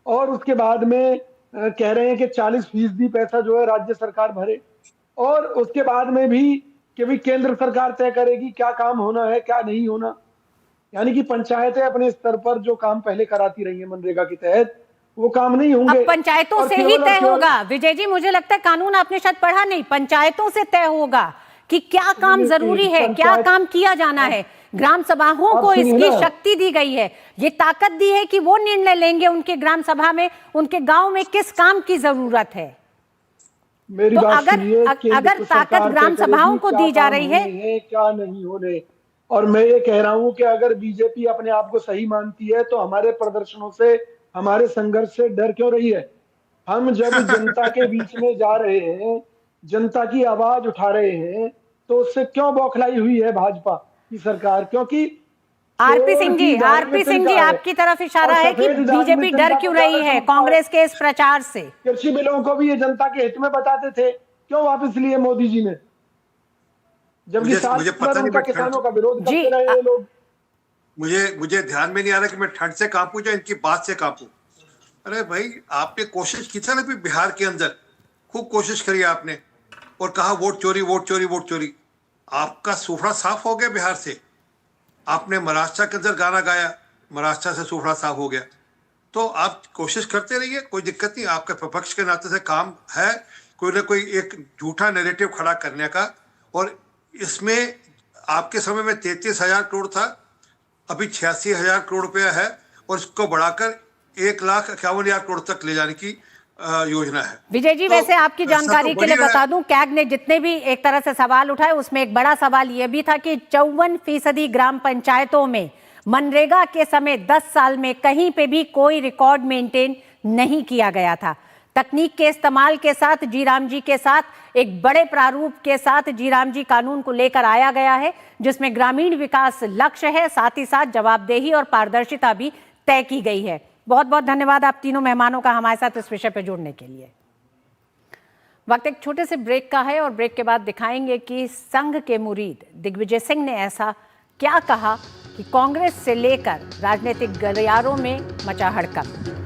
और उसके बाद में कह रहे हैं कि 40% पैसा जो है राज्य सरकार भरे, और उसके बाद में भी कि भाई केंद्र सरकार तय करेगी क्या काम होना है क्या नहीं होना। यानी कि पंचायतें अपने स्तर पर जो काम पहले कराती रही है मनरेगा के तहत, वो काम नहीं होंगे। अब पंचायतों से ही तय होगा। विजय जी, मुझे लगता है कानून आपने शायद पढ़ा नहीं, पंचायतों से तय होगा कि क्या काम जरूरी है, क्या काम किया जाना है। ग्राम सभाओं को इसकी शक्ति दी गई है, ये ताकत दी है कि वो निर्णय लेंगे उनके ग्राम सभा में, उनके गांव में किस काम की जरूरत है। मेरी तो बात अगर ताकत ग्राम सभाओं को दी जा रही है, क्या नहीं होने। और मैं ये कह रहा हूं कि अगर बीजेपी अपने आप को सही मानती है तो हमारे प्रदर्शनों से, हमारे संघर्ष से डर क्यों रही है? हम जब जनता के बीच में जा रहे हैं, जनता की आवाज उठा रहे हैं, तो उससे क्यों बौखलाई हुई है भाजपा की सरकार? क्योंकि आरपी सिंह जी आपकी तरफ इशारा है कि बीजेपी डर क्यों रही है कांग्रेस के इस प्रचार से? कृषि बिलों को भी ये जनता के हित में बताते थे, क्यों वापस लिए मोदी जी ने? जबकि मुझे पता नहीं, किसानों का विरोध करते रहे हैं लोग। मुझे ध्यान में नहीं आ रहा कि मैं ठंड से कांपू या इनकी बात से कांपू। अरे भाई, आपने कोशिश की थी ना भी बिहार के अंदर, खूब कोशिश करी आपने, और कहा वोट चोरी वोट चोरी वोट चोरी। आपका सूफड़ा साफ हो गया बिहार से। आपने महाराष्ट्र के अंदर गाना गाया, महाराष्ट्र से सूफड़ा साफ हो गया। तो आप कोशिश करते रहिए, कोई दिक्कत नहीं। आपके विपक्ष के नाते से काम है कोई ना कोई एक झूठा नैरेटिव खड़ा करने का। और इसमें आपके समय में 33,000 करोड़ था, अभी 86,000 करोड़ रुपया है और इसको बढ़ाकर 1,51,000 करोड़ तक ले जाने की योजना है। विजय जी, वैसे आपकी जानकारी के लिए बता दूं, कैग ने जितने भी एक तरह से सवाल उठाए उसमें एक बड़ा सवाल यह भी था कि 54% ग्राम पंचायतों में मनरेगा के समय 10 साल में कहीं पे भी कोई रिकॉर्ड मेंटेन नहीं किया गया था। तकनीक के इस्तेमाल के साथ जीराम जी के साथ एक बड़े प्रारूप के साथ जीराम जी कानून को लेकर आया गया है, जिसमें ग्रामीण विकास लक्ष्य है, साथ ही साथ जवाबदेही और पारदर्शिता भी तय की गई है। बहुत बहुत धन्यवाद आप तीनों मेहमानों का हमारे साथ इस विषय पर जुड़ने के लिए। वक्त एक छोटे से ब्रेक का है और ब्रेक के बाद दिखाएंगे कि संघ के मुरीद दिग्विजय सिंह ने ऐसा क्या कहा कि कांग्रेस से लेकर राजनीतिक गलियारों में मचा हड़कंप।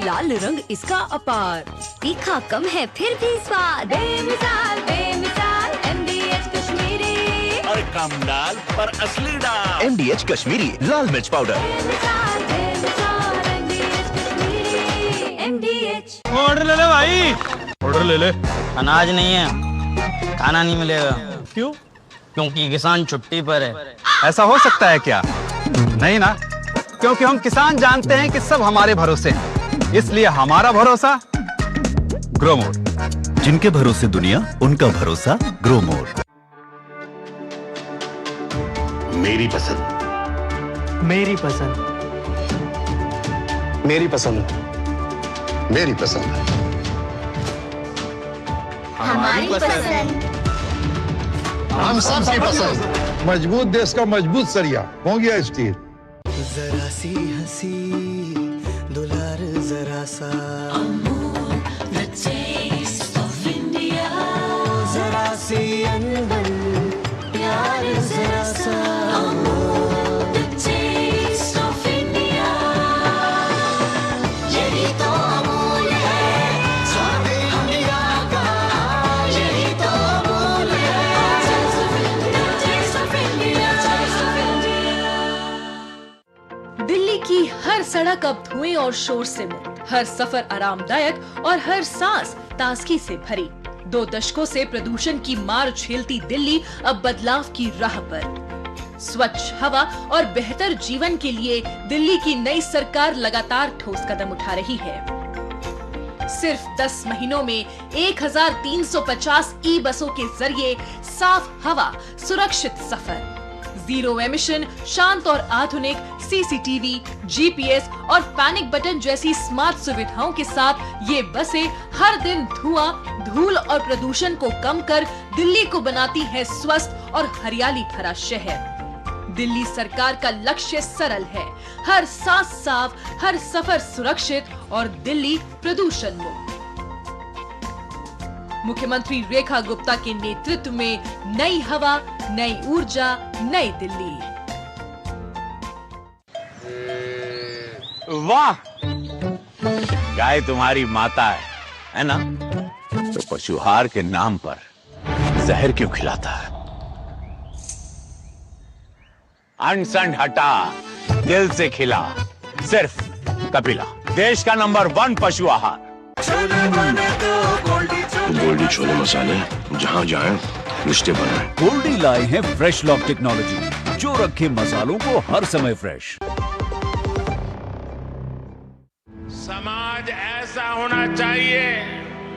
लाल रंग इसका अपार, तीखा कम है फिर भी स्वाद। बेमिसाल बेमिसाल MDH कश्मीरी, और कम डाल पर असली डाल। MDH कश्मीरी लाल मिर्च पाउडर। बेमिसाल बेमिसाल MDH कश्मीरी, MDH। ऑर्डर ले ले भाई, ऑर्डर ले ले। अनाज नहीं है, खाना नहीं मिलेगा। क्यों? क्योंकि किसान छुट्टी पर है। ऐसा हो सकता है क्या? नहीं ना, क्योंकि हम किसान जानते हैं कि सब हमारे भरोसे हैं, इसलिए हमारा भरोसा ग्रोमोर। जिनके भरोसे दुनिया, उनका भरोसा ग्रोमोर। मेरी पसंद, मेरी पसंद, मेरी पसंद, मेरी पसंद, हमारी पसंद, हम सबकी पसंद। मजबूत देश का मजबूत सरिया हो गया स्टील। जरा सी हंसी दुलार जरा सा, the taste of India, जरा सी अनबन प्यार जरा सा, the taste of India, यही तो अमूल है स्वाद इंडिया का, यही तो अमूल है। the taste of India, taste of India। Delhi की हर सड़क अब धुएं और शोर से मुक्त, हर सफर आरामदायक और हर सांस ताजगी से भरी। 2 दशकों से प्रदूषण की मार झेलती दिल्ली अब बदलाव की राह पर। स्वच्छ हवा और बेहतर जीवन के लिए दिल्ली की नई सरकार लगातार ठोस कदम उठा रही है। सिर्फ 10 महीनों में 1350 ई बसों के जरिए साफ हवा, सुरक्षित सफर, 0 एमिशन, शांत और आधुनिक CCTV, GPS और पैनिक बटन जैसी स्मार्ट सुविधाओं के साथ ये बसें हर दिन धुआं, धूल और प्रदूषण को कम कर दिल्ली को बनाती है स्वस्थ और हरियाली भरा शहर। दिल्ली सरकार का लक्ष्य सरल है, हर सांस साफ, हर सफर सुरक्षित और दिल्ली प्रदूषण मुक्त। मुख्यमंत्री रेखा गुप्ता के नेतृत्व में नई हवा, नई ऊर्जा, नई दिल्ली। वाह, गाय तुम्हारी माता है ना? तो पशुहार के नाम पर जहर क्यों खिलाता है? अनसन हटा, दिल से खिला, सिर्फ कपिला, देश का नंबर 1 पशु आहार। गोल्डी छोले मसाले, जहाँ जाए रिश्ते बनाए। गोल्डी लाए हैं फ्रेश लॉक टेक्नोलॉजी, जो रखे मसालों को हर समय फ्रेश। समाज ऐसा होना चाहिए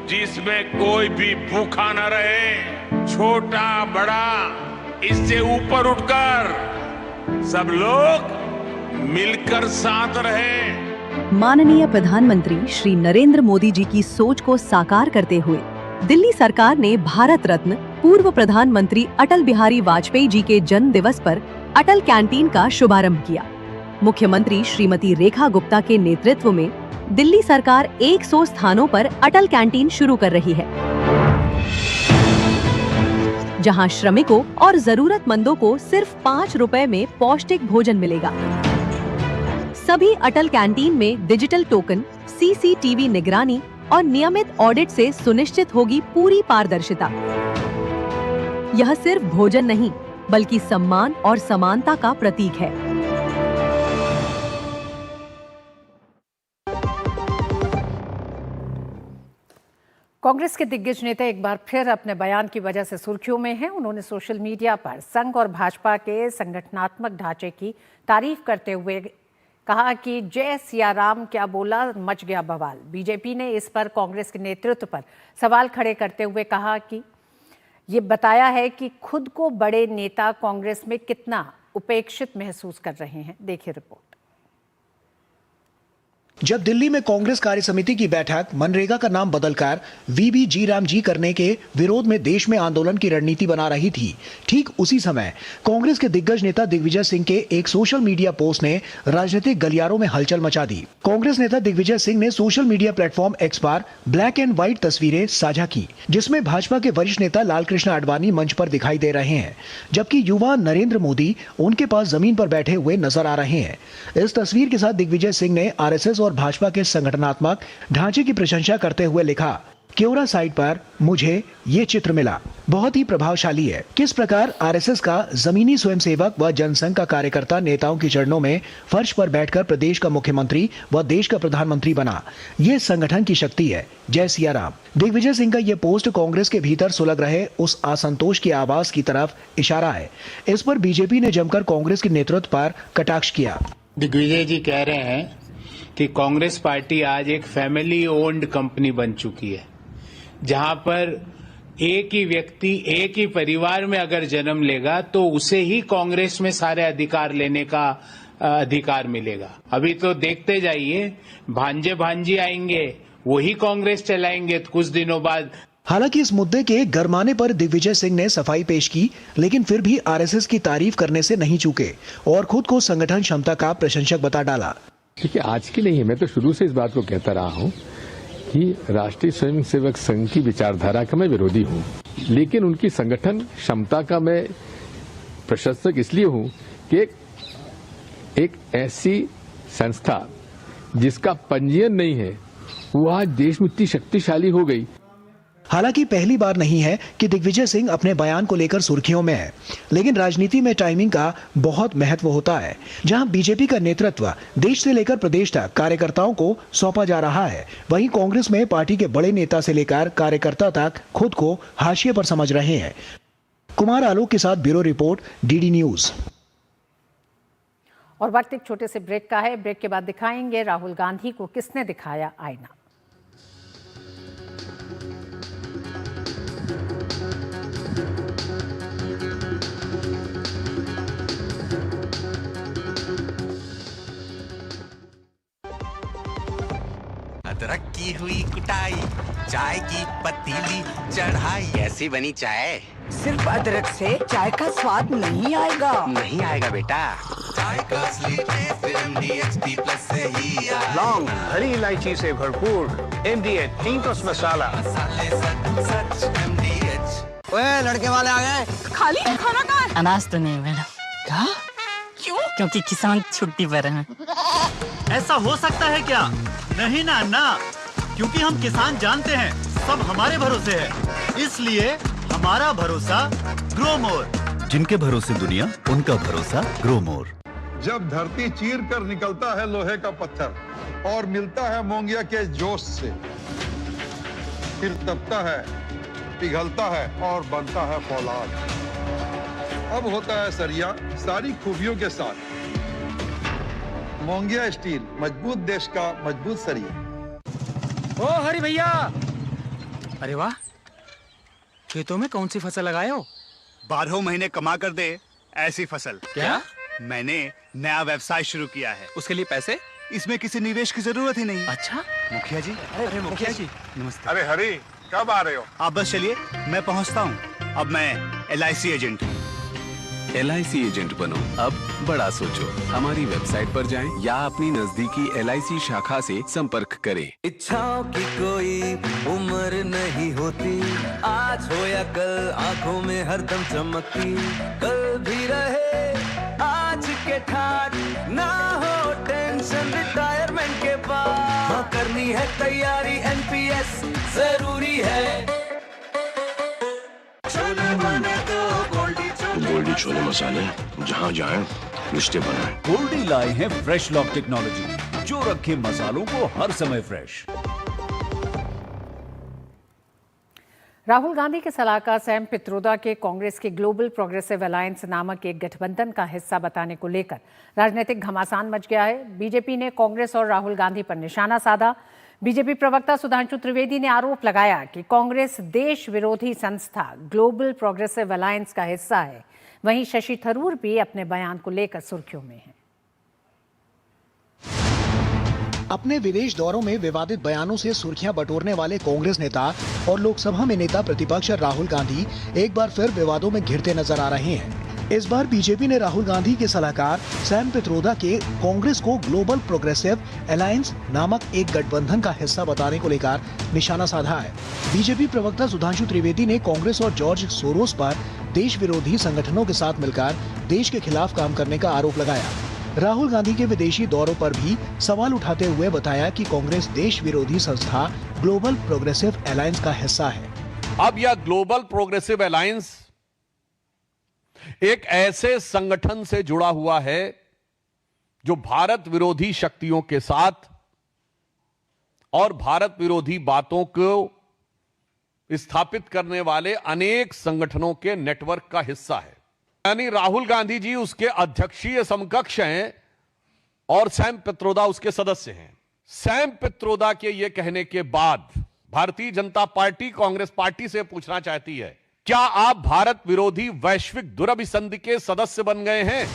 जिसमें कोई भी भूखा न रहे, छोटा बड़ा इससे ऊपर उठकर सब लोग मिलकर साथ रहे। माननीय प्रधानमंत्री श्री नरेंद्र मोदी जी की सोच को साकार करते हुए दिल्ली सरकार ने भारत रत्न पूर्व प्रधानमंत्री अटल बिहारी वाजपेयी जी के जन्म दिवस पर अटल कैंटीन का शुभारंभ किया। मुख्यमंत्री श्रीमती रेखा गुप्ता के नेतृत्व में दिल्ली सरकार 100 स्थानों पर अटल कैंटीन शुरू कर रही है, जहां श्रमिकों और जरूरतमंदों को सिर्फ 5 रुपए में पौष्टिक भोजन मिलेगा। सभी अटल कैंटीन में डिजिटल टोकन, CCTV निगरानी और नियमित ऑडिट से सुनिश्चित होगी पूरी पारदर्शिता। यह सिर्फ भोजन नहीं, बल्कि सम्मान और समानता का प्रतीक है। कांग्रेस के दिग्गज नेता एक बार फिर अपने बयान की वजह से सुर्खियों में हैं। उन्होंने सोशल मीडिया पर संघ और भाजपा के संगठनात्मक ढांचे की तारीफ करते हुए कहा कि जय सिया राम क्या बोला, मच गया बवाल। बीजेपी ने इस पर कांग्रेस के नेतृत्व पर सवाल खड़े करते हुए कहा कि ये बताया है कि खुद को बड़े नेता कांग्रेस में कितना उपेक्षित महसूस कर रहे हैं। देखिए रिपोर्ट। जब दिल्ली में कांग्रेस कार्य समिति की बैठक मनरेगा का नाम बदलकर वीबी जी राम जी करने के विरोध में देश में आंदोलन की रणनीति बना रही थी, ठीक उसी समय कांग्रेस के दिग्गज नेता दिग्विजय सिंह के एक सोशल मीडिया पोस्ट ने राजनीतिक गलियारों में हलचल मचा दी। कांग्रेस नेता दिग्विजय सिंह ने सोशल मीडिया प्लेटफॉर्म एक्स पर ब्लैक एंड व्हाइट तस्वीरें साझा की, जिसमें भाजपा के वरिष्ठ नेता लालकृष्ण आडवाणी मंच पर दिखाई दे रहे हैं, जबकि युवा नरेंद्र मोदी उनके पास जमीन पर बैठे हुए नजर आ रहे हैं। इस तस्वीर के साथ दिग्विजय सिंह ने आरएसएस और भाजपा के संगठनात्मक ढांचे की प्रशंसा करते हुए लिखा, क्योरा साइट पर मुझे ये चित्र मिला, बहुत ही प्रभावशाली है। किस प्रकार आरएसएस का जमीनी स्वयंसेवक व जनसंघ का कार्यकर्ता नेताओं के चरणों में फर्श पर बैठकर प्रदेश का मुख्यमंत्री व देश का प्रधानमंत्री बना, ये संगठन की शक्ति है। जय सिया राम। दिग्विजय सिंह का ये पोस्ट कांग्रेस के भीतर सुलग रहे उस असंतोष की आवाज की तरफ इशारा है। इस पर बीजेपी ने जमकर कांग्रेस के नेतृत्व पर कटाक्ष किया। दिग्विजय जी कह रहे हैं कि कांग्रेस पार्टी आज एक फैमिली ओन्ड कंपनी बन चुकी है, जहां पर एक ही व्यक्ति एक ही परिवार में अगर जन्म लेगा तो उसे ही कांग्रेस में सारे अधिकार लेने का अधिकार मिलेगा। अभी तो देखते जाइए, भांजे भांजी आएंगे, वही कांग्रेस चलाएंगे कुछ दिनों बाद। हालांकि इस मुद्दे के गरमाने पर दिग्विजय सिंह ने सफाई पेश की, लेकिन फिर भी आरएसएस की तारीफ करने से नहीं चूके और खुद को संगठन क्षमता का प्रशंसक बता डाला। देखिए, आज की नहीं है, मैं तो शुरू से इस बात को कहता रहा हूं कि राष्ट्रीय स्वयंसेवक संघ की विचारधारा का मैं विरोधी हूं, लेकिन उनकी संगठन क्षमता का मैं प्रशंसक इसलिए हूं कि एक ऐसी संस्था जिसका पंजीयन नहीं है वो आज देश में इतनी शक्तिशाली हो गई। हालांकि पहली बार नहीं है कि दिग्विजय सिंह अपने बयान को लेकर सुर्खियों में है, लेकिन राजनीति में टाइमिंग का बहुत महत्व होता है। जहां बीजेपी का नेतृत्व देश से लेकर प्रदेश तक कार्यकर्ताओं को सौंपा जा रहा है, वहीं कांग्रेस में पार्टी के बड़े नेता से लेकर कार्यकर्ता तक खुद को हाशिए पर समझ रहे हैं। कुमार आलोक के साथ ब्यूरो रिपोर्ट, डीडी न्यूज। और वक्त एक छोटे से ब्रेक का है। ब्रेक के बाद दिखाएंगे राहुल गांधी को किसने दिखाया आईना। अदरक की हुई कुटाई, चाय की पतीली चढ़ाई, ऐसी बनी चाय। सिर्फ अदरक से चाय का स्वाद नहीं आएगा। नहीं आएगा बेटा, चाय का असली टेस्ट MDHT+ से ही आएगा। लौंग, हरी इलायची से भरपूर MDH टींटोस मसाला। मसाले सच MDH। ओए, लड़के वाले आ गए। खाली खाना कहाँ है? अनाज तो नहीं मैडम। क्या? क्यों? क्योंकि किसान छुट्टी पर हैं। ऐसा हो सकता है क्या? नहीं ना अन्ना, क्योंकि हम किसान जानते हैं सब हमारे भरोसे है, इसलिए हमारा भरोसा ग्रो मोर। जिनके भरोसे दुनिया, उनका भरोसा ग्रो मोर। जब धरती चीर कर निकलता है लोहे का पत्थर और मिलता है मोंगिया के जोश से, फिर तपता है, पिघलता है और बनता है फौलाद। अब होता है सरिया सारी खूबियों के साथ। मोंगिया स्टील, मजबूत देश का मजबूत सरिया। ओ हरी भैया, अरे वाह, खेतों में कौन सी फसल लगाए हो? 12 महीने कमा कर दे ऐसी फसल। क्या? मैंने नया व्यवसाय शुरू किया है। उसके लिए पैसे? इसमें किसी निवेश की जरूरत ही नहीं। अच्छा मुखिया जी। अरे मुखिया जी, नमस्ते। अरे हरी, कब आ रहे हो? आप बस चलिए, मैं पहुंचता हूं। अब मैं LIC एजेंट हूं। LIC एजेंट बनो, अब बड़ा सोचो। हमारी वेबसाइट पर जाएं या अपनी नजदीकी LIC शाखा से संपर्क करें। इच्छाओं की कोई उम्र नहीं होती, आज हो या कल आंखों में हरदम चमकती, कल भी रहे आज के ठाट, ना हो टेंशन रिटायरमेंट के बाद, हाँ करनी है तैयारी NPS जरूरी है। गोल्डी छोले मसाले, जहाँ जाएं रिश्ते बनाएं। गोल्डी लाए हैं फ्रेश लॉक टेक्नोलॉजी, जो रखे मसालों को हर समय फ्रेश। राहुल गांधी के सलाहकार सैम पित्रोदा के कांग्रेस के ग्लोबल प्रोग्रेसिव अलायंस नामक एक गठबंधन का हिस्सा बताने को लेकर राजनीतिक घमासान मच गया है। बीजेपी ने कांग्रेस और राहुल गांधी पर निशाना साधा। बीजेपी प्रवक्ता सुधांशु त्रिवेदी ने आरोप लगाया कि कांग्रेस देश विरोधी संस्था ग्लोबल प्रोग्रेसिव अलायंस का हिस्सा है। वहीं शशि थरूर भी अपने बयान को लेकर सुर्खियों में हैं। अपने विदेश दौरों में विवादित बयानों से सुर्खियां बटोरने वाले कांग्रेस नेता और लोकसभा में नेता प्रतिपक्ष राहुल गांधी एक बार फिर विवादों में घिरते नजर आ रहे हैं। इस बार बीजेपी ने राहुल गांधी के सलाहकार सैम पित्रोदा के कांग्रेस को ग्लोबल प्रोग्रेसिव अलायंस नामक एक गठबंधन का हिस्सा बताने को लेकर निशाना साधा है। बीजेपी प्रवक्ता सुधांशु त्रिवेदी ने कांग्रेस और जॉर्ज सोरोस पर देश विरोधी संगठनों के साथ मिलकर देश के खिलाफ काम करने का आरोप लगाया। राहुल गांधी के विदेशी दौरों पर भी सवाल उठाते हुए बताया कि कांग्रेस देश विरोधी संस्था ग्लोबल प्रोग्रेसिव अलायंस का हिस्सा है। अब यह ग्लोबल प्रोग्रेसिव अलायंस एक ऐसे संगठन से जुड़ा हुआ है जो भारत विरोधी शक्तियों के साथ और भारत विरोधी बातों को स्थापित करने वाले अनेक संगठनों के नेटवर्क का हिस्सा है। यानी राहुल गांधी जी उसके अध्यक्षीय समकक्ष हैं और सैम पित्रोदा उसके सदस्य हैं। सैम पित्रोदा के ये कहने के बाद भारतीय जनता पार्टी कांग्रेस पार्टी से पूछना चाहती है, क्या आप भारत विरोधी वैश्विक दुरभिसंधि के सदस्य बन गए हैं?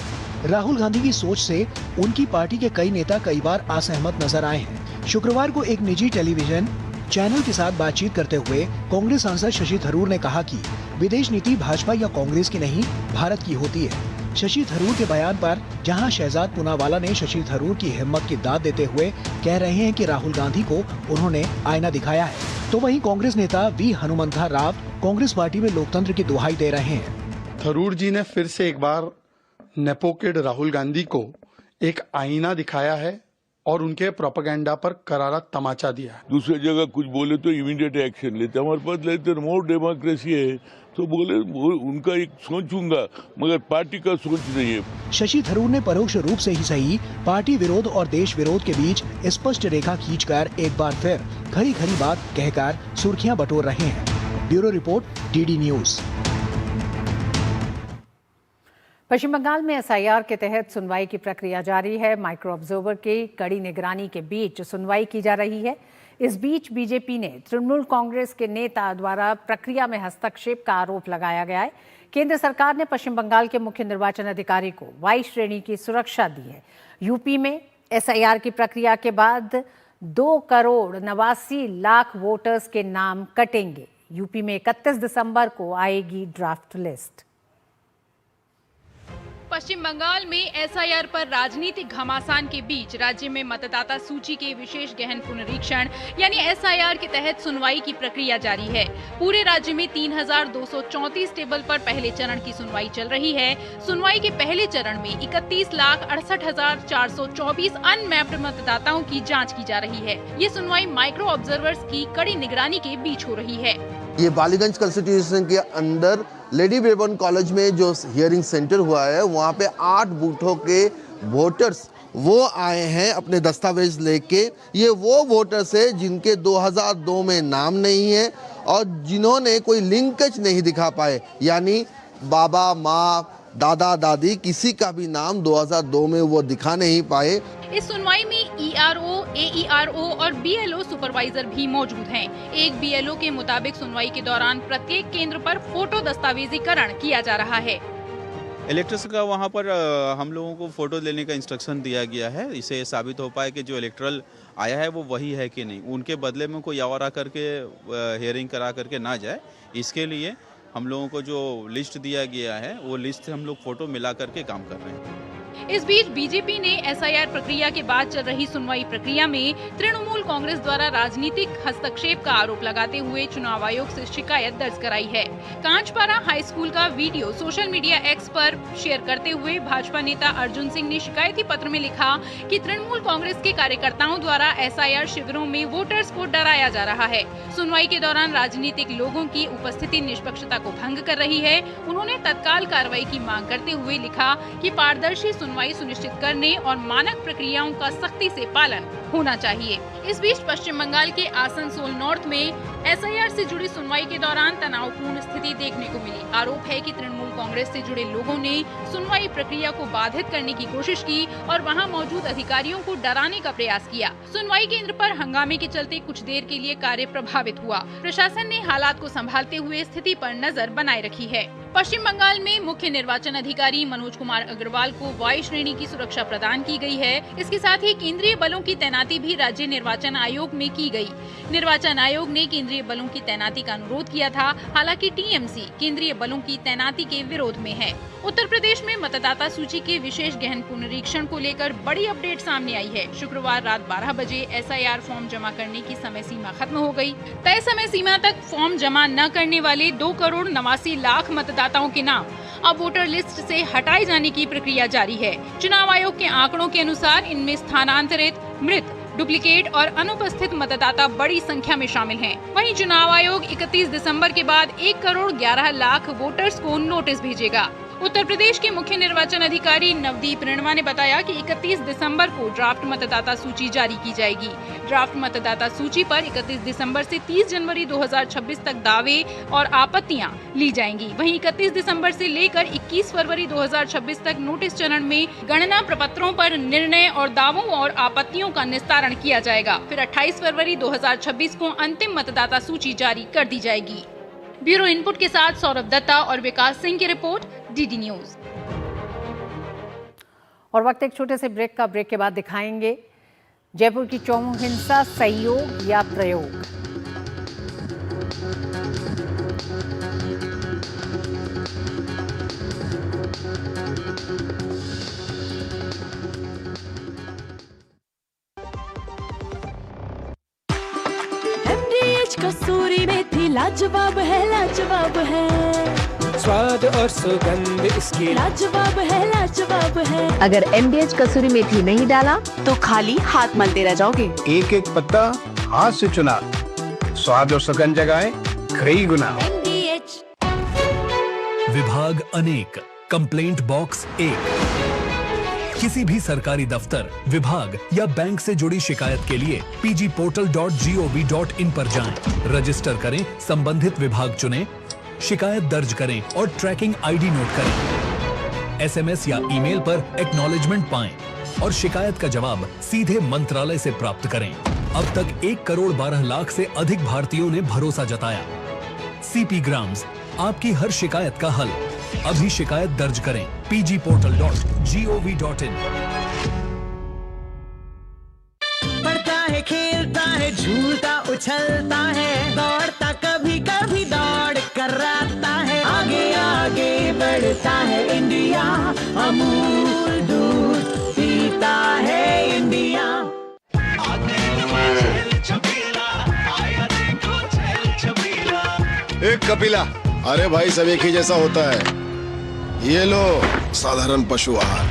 राहुल गांधी की सोच से उनकी पार्टी के कई नेता कई बार असहमत नजर आए हैं। शुक्रवार को एक निजी टेलीविजन चैनल के साथ बातचीत करते हुए कांग्रेस सांसद शशि थरूर ने कहा कि विदेश नीति भाजपा या कांग्रेस की नहीं, भारत की होती है। शशि थरूर के बयान पर जहां शहजाद पूनावाला ने शशि थरूर की हिम्मत की दाद देते हुए कह रहे हैं कि राहुल गांधी को उन्होंने आईना दिखाया है, तो वहीं कांग्रेस नेता वी हनुमंथा राव कांग्रेस पार्टी में लोकतंत्र की दुहाई दे रहे हैं। थरूर जी ने फिर से एक बार नेपोकिड राहुल गांधी को एक आईना दिखाया है और उनके प्रोपेगेंडा पर करारा तमाचा दिया है। दूसरी जगह कुछ बोले तो इमीडिएट एक्शन लेते, हमारे पास लेते मोर डेमोक्रेसी है तो बोले उनका एक सोचूंगा, मगर पार्टी का सोच नहीं है। शशि थरूर ने परोक्ष रूप से ही सही पार्टी विरोध और देश विरोध के बीच स्पष्ट रेखा खींचकर एक बार फिर खरी खरी बात कहकर सुर्खियां बटोर रहे हैं। Bureau report, DD news. Paschim Bangal में एसआईआर के तहत सुनवाई की प्रक्रिया जारी है। माइक्रो ऑब्जर्वर की कड़ी निगरानी के बीच सुनवाई की जा रही है। इस बीच बीजेपी ने तृणमूल कांग्रेस के नेता द्वारा प्रक्रिया में हस्तक्षेप का आरोप लगाया गया है। केंद्र सरकार ने पश्चिम बंगाल के मुख्य निर्वाचन अधिकारी को वाई श्रेणी की सुरक्षा दी है। यूपी में एसआईआर की प्रक्रिया के बाद 2,89,00,000 वोटर्स के नाम कटेंगे। यूपी में 31 दिसंबर को आएगी ड्राफ्ट लिस्ट। पश्चिम बंगाल में एसआईआर पर राजनीतिक घमासान के बीच राज्य में मतदाता सूची के विशेष गहन पुनरीक्षण यानी एसआईआर के तहत सुनवाई की प्रक्रिया जारी है। पूरे राज्य में 3,234 टेबल पर पहले चरण की सुनवाई चल रही है। सुनवाई के पहले चरण में 31,68,424 अनमैप्ड मतदाताओं की जाँच की जा रही है। ये सुनवाई माइक्रो ऑब्जर्वर्स की कड़ी निगरानी के बीच हो रही है। ये बालीगंज कंस्टिट्यूशन के अंदर लेडी वेबन कॉलेज में जो हियरिंग सेंटर हुआ है, वहाँ पे 8 बूथों के वोटर्स वो आए हैं अपने दस्तावेज लेके। ये वो वोटर्स है जिनके 2002 में नाम नहीं है और जिन्होंने कोई लिंकेज नहीं दिखा पाए, यानी बाबा, माँ, दादा, दादी किसी का भी नाम 2002 में वो दिखा नहीं पाए। इस सुनवाई में ईआरओ, एईआरओ और बीएलओ सुपरवाइजर भी मौजूद हैं। एक बीएलओ के मुताबिक सुनवाई के दौरान प्रत्येक केंद्र पर फोटो दस्तावेजीकरण किया जा रहा है। इलेक्टर्स का वहाँ पर हम लोगों को फोटो लेने का इंस्ट्रक्शन दिया गया है। इसे साबित हो पाए कि जो इलेक्ट्रल आया है वो वही है कि नहीं, उनके बदले में कोई और आकर के हियरिंग करा करके ना जाए। इसके लिए हम लोगों को जो लिस्ट दिया गया है वो लिस्ट से हम लोग फोटो मिला करके काम कर रहे हैं। इस बीच बीजेपी ने एसआईआर प्रक्रिया के बाद चल रही सुनवाई प्रक्रिया में तृणमूल कांग्रेस द्वारा राजनीतिक हस्तक्षेप का आरोप लगाते हुए चुनाव आयोग से शिकायत दर्ज कराई है। कांचपारा हाई स्कूल का वीडियो सोशल मीडिया एक्स पर शेयर करते हुए भाजपा नेता अर्जुन सिंह ने शिकायती पत्र में लिखा कि तृणमूल कांग्रेस के कार्यकर्ताओं द्वारा एसआईआर शिविरों में वोटर्स को डराया जा रहा है। सुनवाई के दौरान राजनीतिक लोगों की उपस्थिति निष्पक्षता को भंग कर रही है। उन्होंने तत्काल कार्रवाई की मांग करते हुए लिखा कि पारदर्शी सुनवाई सुनिश्चित करने और मानक प्रक्रियाओं का सख्ती से पालन होना चाहिए। इस बीच पश्चिम बंगाल के आसनसोल नॉर्थ में एसआईआर से जुड़ी सुनवाई के दौरान तनावपूर्ण स्थिति देखने को मिली। आरोप है कि तृणमूल कांग्रेस से जुड़े लोगों ने सुनवाई प्रक्रिया को बाधित करने की कोशिश की और वहां मौजूद अधिकारियों को डराने का प्रयास किया। सुनवाई केंद्र पर हंगामे के चलते कुछ देर के लिए कार्य प्रभावित हुआ। प्रशासन ने हालात को संभालते हुए स्थिति पर नजर बनाए रखी है। पश्चिम बंगाल में मुख्य निर्वाचन अधिकारी मनोज कुमार अग्रवाल को वाई श्रेणी की सुरक्षा प्रदान की गई है। इसके साथ ही केंद्रीय बलों की तैनाती भी राज्य निर्वाचन आयोग में की गई। निर्वाचन आयोग ने केंद्रीय बलों की तैनाती का अनुरोध किया था। हालांकि टीएमसी केंद्रीय बलों की तैनाती के विरोध में है। उत्तर प्रदेश में मतदाता सूची के विशेष गहन पुनरीक्षण को लेकर बड़ी अपडेट सामने आई है। शुक्रवार रात 12 बजे एसआईआर फॉर्म जमा करने की समय सीमा खत्म हो गई। तय समय सीमा तक फॉर्म जमा न करने वाले 2,89,00,000 मतदाताओं के नाम अब वोटर लिस्ट से हटाए जाने की प्रक्रिया जारी है। चुनाव आयोग के आंकड़ों के अनुसार इनमें स्थानांतरित, मृत, डुप्लीकेट और अनुपस्थित मतदाता बड़ी संख्या में शामिल हैं। वहीं चुनाव आयोग 31 दिसंबर के बाद 1,11,00,000 वोटर्स को नोटिस भेजेगा। उत्तर प्रदेश के मुख्य निर्वाचन अधिकारी नवदीप रेणवा ने बताया कि 31 दिसंबर को ड्राफ्ट मतदाता सूची जारी की जाएगी। ड्राफ्ट मतदाता सूची पर 31 दिसंबर से 30 जनवरी 2026 तक दावे और आपत्तियां ली जाएंगी। वहीं 31 दिसंबर से लेकर 21 फरवरी 2026 तक नोटिस चरण में गणना प्रपत्रों पर निर्णय और दावों और आपत्तियों का निस्तारण किया जाएगा। फिर 28 फरवरी 2026 को अंतिम मतदाता सूची जारी कर दी जाएगी। ब्यूरो इनपुट के साथ सौरभ दत्ता और विकास सिंह की रिपोर्ट, डीडी न्यूज। और वक्त एक छोटे से ब्रेक का। ब्रेक के बाद दिखाएंगे जयपुर की चौमुख हिंसा सहयोग या प्रयोग। MDH कसूरी मेथी लाजवाब है, लाजवाब है। स्वाद और सुगंध इसकी लाजवाब है, लाजवाब है। अगर MDH कसूरी मेथी नहीं डाला तो खाली हाथ मलते रह जाओगे। एक एक पत्ता हाथ से चुना, स्वाद और सुगंध जगाए कई गुना। MDH। विभाग अनेक, कंप्लेंट बॉक्स 1। किसी भी सरकारी दफ्तर, विभाग या बैंक से जुड़ी शिकायत के लिए pgportal.gov.in पर जाएं, रजिस्टर करें, संबंधित विभाग चुनें, शिकायत दर्ज करें और ट्रैकिंग आईडी नोट करें। एसएमएस या ईमेल पर एक्नॉलेजमेंट पाएं और शिकायत का जवाब सीधे मंत्रालय से प्राप्त करें। अब तक 1,12,00,000 से अधिक भारतीयों ने भरोसा जताया। सीपी ग्राम्स, आपकी हर शिकायत का हल। अभी शिकायत दर्ज करें pgportal.gov.in। पढ़ता है, खेलता है, झूलता उछलता है, दौड़ता कभी कभी दौड़ कराता है, आगे आगे बढ़ता है इंडिया, अमूल दूध पीता है इंडिया। एक कपिला, अरे भाई सब एक ही जैसा होता है। ये लो साधारण पशु आहार।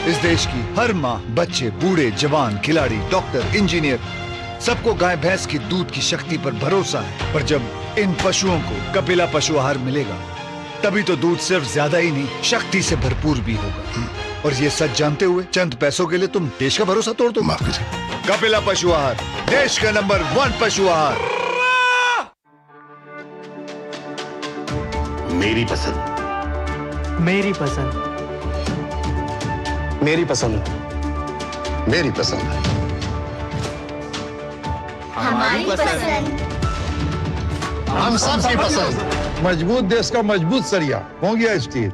इस देश की हर माँ, बच्चे, बूढ़े, जवान, खिलाड़ी, डॉक्टर, इंजीनियर, सबको गाय भैंस की दूध की शक्ति पर भरोसा है। पर जब इन पशुओं को कपिला पशु आहार मिलेगा, तभी तो दूध सिर्फ ज्यादा ही नहीं, शक्ति से भरपूर भी होगा। और ये सच जानते हुए चंद पैसों के लिए तुम देश का भरोसा तोड़ दो। कपिला पशु आहार, देश का नंबर 1 पशु आहार। मेरी पसंद, मेरी पसंद, मेरी पसंद, मेरी पसंद, हमारी पसंद, हम सबकी पसंद। मजबूत देश का मजबूत सरिया हो गया स्टील।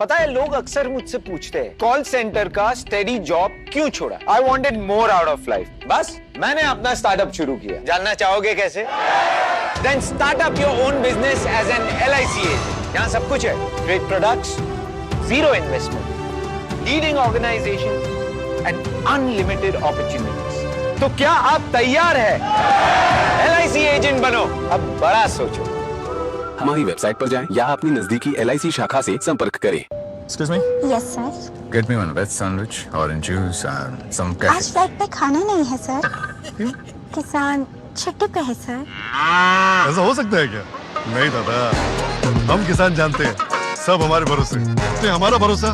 पता है, लोग अक्सर मुझसे पूछते हैं कॉल सेंटर का स्टेडी जॉब क्यों छोड़ा। I wanted more out of life. बस मैंने अपना स्टार्टअप शुरू किया। जानना चाहोगे कैसे? Then start up your own business as an LIC agent. यहाँ सब कुछ है। Great products, zero investment, leading organization and unlimited opportunities. तो क्या आप तैयार हैं? LIC एजेंट बनो, अब बड़ा सोचो। हमारी वेबसाइट पर जाएं या अपनी नजदीकी LIC शाखा से संपर्क करें। Excuse me? Yes, sir. Get me one veg sandwich, orange juice and some cash. आज फ्लाइट पे खाना नहीं है सर। किसान छुट्टी पे है सर। ऐसा हो सकता है क्या? नहीं दादा, हम किसान जानते हैं सब हमारे भरोसे, इसलिए हमारा भरोसा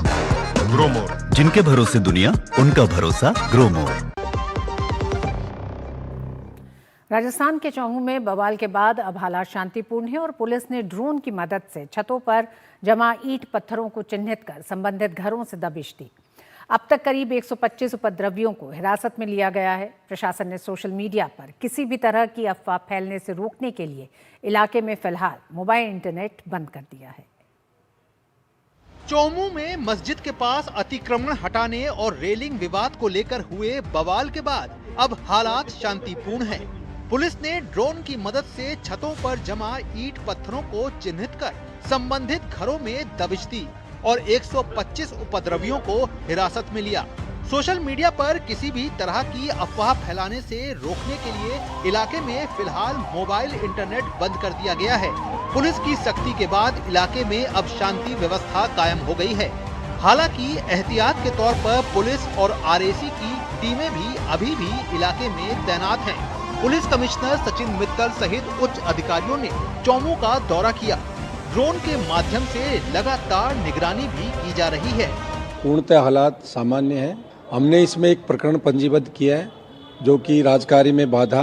ग्रो मोर। जिनके भरोसे दुनिया, उनका भरोसा ग्रो मोर। राजस्थान के चौमू में बवाल के बाद अब हालात शांतिपूर्ण है और पुलिस ने ड्रोन की मदद से छतों पर जमा ईंट पत्थरों को चिन्हित कर संबंधित घरों से दबिश दी। अब तक करीब 125 उपद्रवियों को हिरासत में लिया गया है। प्रशासन ने सोशल मीडिया पर किसी भी तरह की अफवाह फैलने से रोकने के लिए इलाके में फिलहाल मोबाइल इंटरनेट बंद कर दिया है। चौमू में मस्जिद के पास अतिक्रमण हटाने और रेलिंग विवाद को लेकर हुए बवाल के बाद अब हालात शांतिपूर्ण हैं। पुलिस ने ड्रोन की मदद से छतों पर जमा ईंट पत्थरों को चिन्हित कर संबंधित घरों में दबिश दी और 125 उपद्रवियों को हिरासत में लिया। सोशल मीडिया पर किसी भी तरह की अफवाह फैलाने से रोकने के लिए इलाके में फिलहाल मोबाइल इंटरनेट बंद कर दिया गया है। पुलिस की सख्ती के बाद इलाके में अब शांति व्यवस्था कायम हो गई है। हालांकि एहतियात के तौर पर पुलिस और आरएसी की टीमें भी अभी भी इलाके में तैनात हैं। पुलिस कमिश्नर सचिन मित्तल सहित उच्च अधिकारियों ने चौमू का दौरा किया। ड्रोन के माध्यम से लगातार निगरानी भी की जा रही है। पूर्णतः हालात सामान्य है। हमने इसमें एक प्रकरण पंजीबद्ध किया है जो कि राजकार्य में बाधा,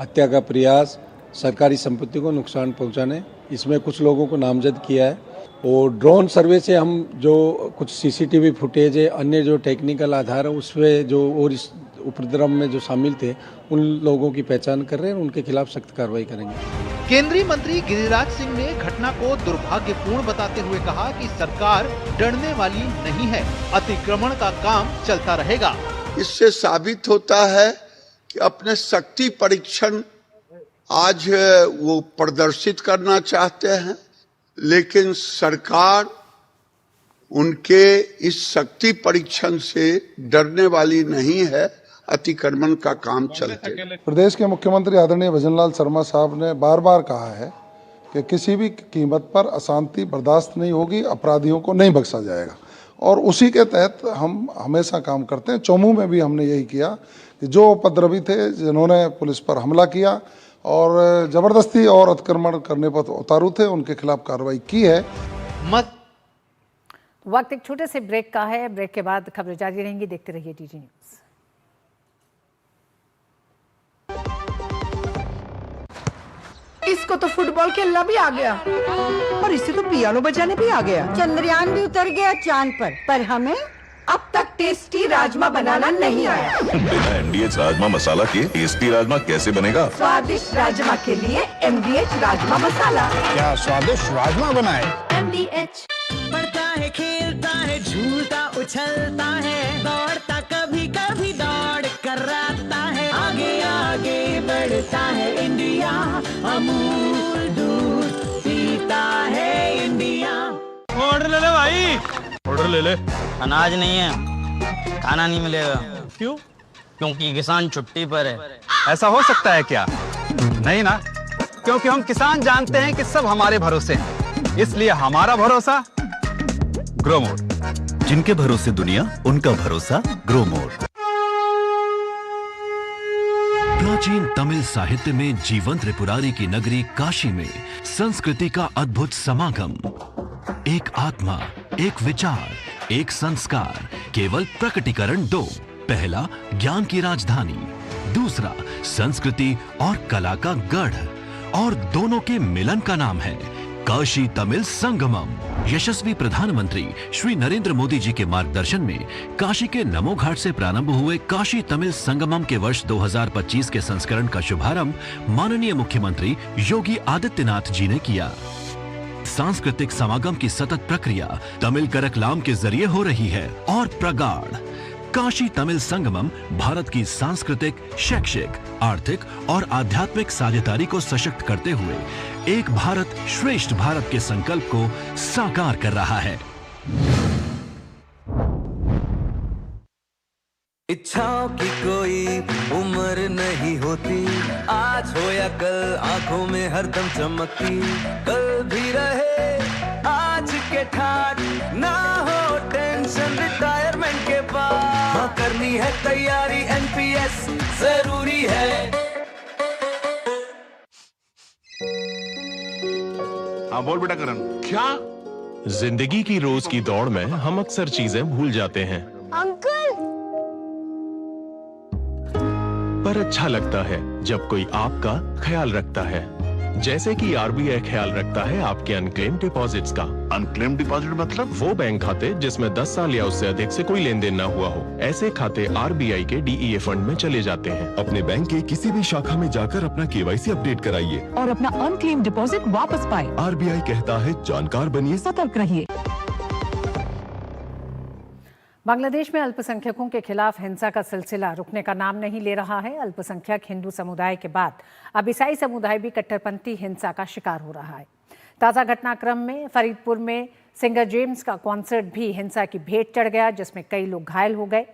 हत्या का प्रयास, सरकारी संपत्ति को नुकसान पहुंचाने, इसमें कुछ लोगों को नामजद किया है। और ड्रोन सर्वे से हम जो कुछ सीसीटीवी फुटेज है, अन्य जो टेक्निकल आधार है, उसमें जो और इस उपद्रव में जो शामिल थे उन लोगों की पहचान कर रहे हैं, उनके खिलाफ सख्त कार्रवाई करेंगे। केंद्रीय मंत्री गिरिराज सिंह ने घटना को दुर्भाग्यपूर्ण बताते हुए कहा कि सरकार डरने वाली नहीं है, अतिक्रमण का काम चलता रहेगा। इससे साबित होता है कि अपने शक्ति परीक्षण आज वो प्रदर्शित करना चाहते हैं, लेकिन सरकार उनके इस शक्ति परीक्षण से डरने वाली नहीं है। अतिक्रमण का काम चलते। प्रदेश के मुख्यमंत्री आदरणीय भजनलाल शर्मा साहब ने बार बार कहा है कि किसी भी कीमत पर अशांति बर्दाश्त नहीं होगी, अपराधियों को नहीं बख्शा जाएगा, और उसी के तहत हम हमेशा काम करते हैं। चौमू में भी हमने यही किया कि जो उपद्रवी थे, जिन्होंने पुलिस पर हमला किया और जबरदस्ती और अतिक्रमण करने पर उतारू थे, उनके खिलाफ कार्रवाई की है। वक्त एक छोटे से ब्रेक का है। ब्रेक के बाद खबरें जारी रहेंगी। देखते रहिए डीजी न्यूज। इसको तो फुटबॉल खेलना भी आ गया और इसे तो पियानो बजाने भी आ गया। चंद्रयान भी उतर गया चांद पर हमें अब तक टेस्टी राजमा बनाना नहीं आया। बिना MDH राजमा मसाला के टेस्टी राजमा कैसे बनेगा? स्वादिष्ट राजमा के लिए MDH राजमा मसाला। क्या स्वादिष्ट राजमा बनाए? MDH बढ़ता है, खेलता है, झूलता उछलता है, दौड़ता कभी कभी दौड़ कराता है, आगे आगे बढ़ता है इंडिया, अमूल दूध पीता है इंडिया। ऑर्डर ले ले भाई, ऑर्डर ले ले। अनाज नहीं है, खाना नहीं मिलेगा। क्यों? क्योंकि किसान छुट्टी पर है। ऐसा हो सकता है क्या? नहीं ना, क्योंकि हम किसान जानते हैं कि सब हमारे भरोसे हैं, इसलिए हमारा भरोसा ग्रो मोर। जिनके भरोसे दुनिया, उनका भरोसा ग्रो मोर। प्राचीन तमिल साहित्य में जीवंत त्रिपुरारी की नगरी काशी में संस्कृति का अद्भुत समागम। एक आत्मा, एक विचार, एक संस्कार, केवल प्रकटीकरण दो। पहला ज्ञान की राजधानी, दूसरा संस्कृति और कला का गढ़, और दोनों के मिलन का नाम है काशी तमिल संगमम। यशस्वी प्रधानमंत्री श्री नरेंद्र मोदी जी के मार्गदर्शन में काशी के नमो घाट से प्रारंभ हुए काशी तमिल संगमम के वर्ष 2025 के संस्करण का शुभारंभ माननीय मुख्यमंत्री योगी आदित्यनाथ जी ने किया। सांस्कृतिक समागम की सतत प्रक्रिया तमिल करकलाम के जरिए हो रही है और प्रगाढ़। काशी तमिल संगमम भारत की सांस्कृतिक, शैक्षिक, आर्थिक और आध्यात्मिक साझेदारी को सशक्त करते हुए एक भारत श्रेष्ठ भारत के संकल्प को साकार कर रहा है। इच्छाओं की कोई उम्र नहीं होती, आज हो या कल आंखों में हरदम चमकती, कल भी रहे आज के ठाट, ना हो टेंशन रिटायरमेंट के बाद, हाँ करनी है तैयारी NPS जरूरी है। हाँ बोल बेटा करण। क्या? जिंदगी की रोज की दौड़ में हम अक्सर चीजें भूल जाते हैं, अंकल। पर अच्छा लगता है जब कोई आपका ख्याल रखता है, जैसे कि आरबीआई ख्याल रखता है आपके अनक्लेम डिपॉजिट्स का। अनक्लेम डिपॉजिट मतलब? वो बैंक खाते जिसमें 10 साल या उससे अधिक से कोई लेन देन न हुआ हो, ऐसे खाते आरबीआई के डीईए फंड में चले जाते हैं। अपने बैंक के किसी भी शाखा में जाकर अपना केवाईसी अपडेट कराइए और अपना अनक्लेम डिपॉजिट वापस पाए। आरबीआई कहता है जानकार बनिए, सतर्क रहिए। बांग्लादेश में अल्पसंख्यकों के खिलाफ हिंसा का सिलसिला रुकने का नाम नहीं ले रहा है। अल्पसंख्यक हिंदू समुदाय के बाद अब ईसाई समुदाय भी कट्टरपंथी हिंसा का शिकार हो रहा है। ताज़ा घटनाक्रम में फरीदपुर में सिंगर जेम्स का कॉन्सर्ट भी हिंसा की भेंट चढ़ गया, जिसमें कई लोग घायल हो गए।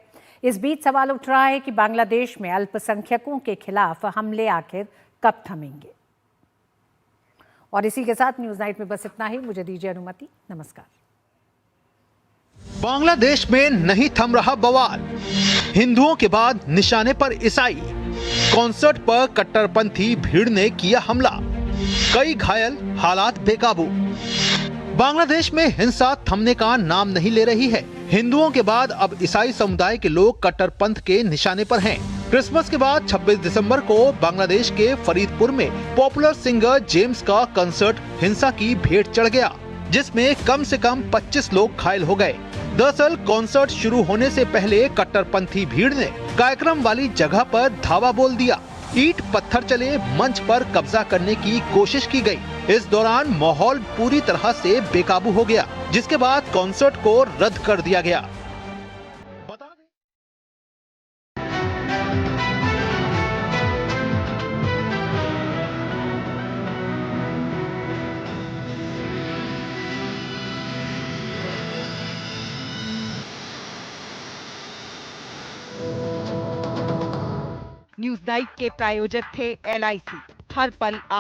इस बीच सवाल उठ रहा है कि बांग्लादेश में अल्पसंख्यकों के खिलाफ हमले आखिर कब थमेंगे। और इसी के साथ न्यूज़ नाइट में बस इतना ही। मुझे दीजिए अनुमति। नमस्कार। बांग्लादेश में नहीं थम रहा बवाल। हिंदुओं के बाद निशाने पर ईसाई। कॉन्सर्ट पर कट्टरपंथी भीड़ ने किया हमला, कई घायल, हालात बेकाबू। बांग्लादेश में हिंसा थमने का नाम नहीं ले रही है। हिंदुओं के बाद अब ईसाई समुदाय के लोग कट्टरपंथ के निशाने पर हैं। क्रिसमस के बाद 26 दिसंबर को बांग्लादेश के फरीदपुर में पॉपुलर सिंगर जेम्स का कंसर्ट हिंसा की भेंट चढ़ गया, जिसमें कम से कम 25 लोग घायल हो गए। दरअसल कॉन्सर्ट शुरू होने से पहले कट्टरपंथी भीड़ ने कार्यक्रम वाली जगह पर धावा बोल दिया। ईंट पत्थर चले, मंच पर कब्जा करने की कोशिश की गई। इस दौरान माहौल पूरी तरह से बेकाबू हो गया, जिसके बाद कॉन्सर्ट को रद्द कर दिया गया। न्यूज़ नाइट के प्रायोजक थे LIC। हर पल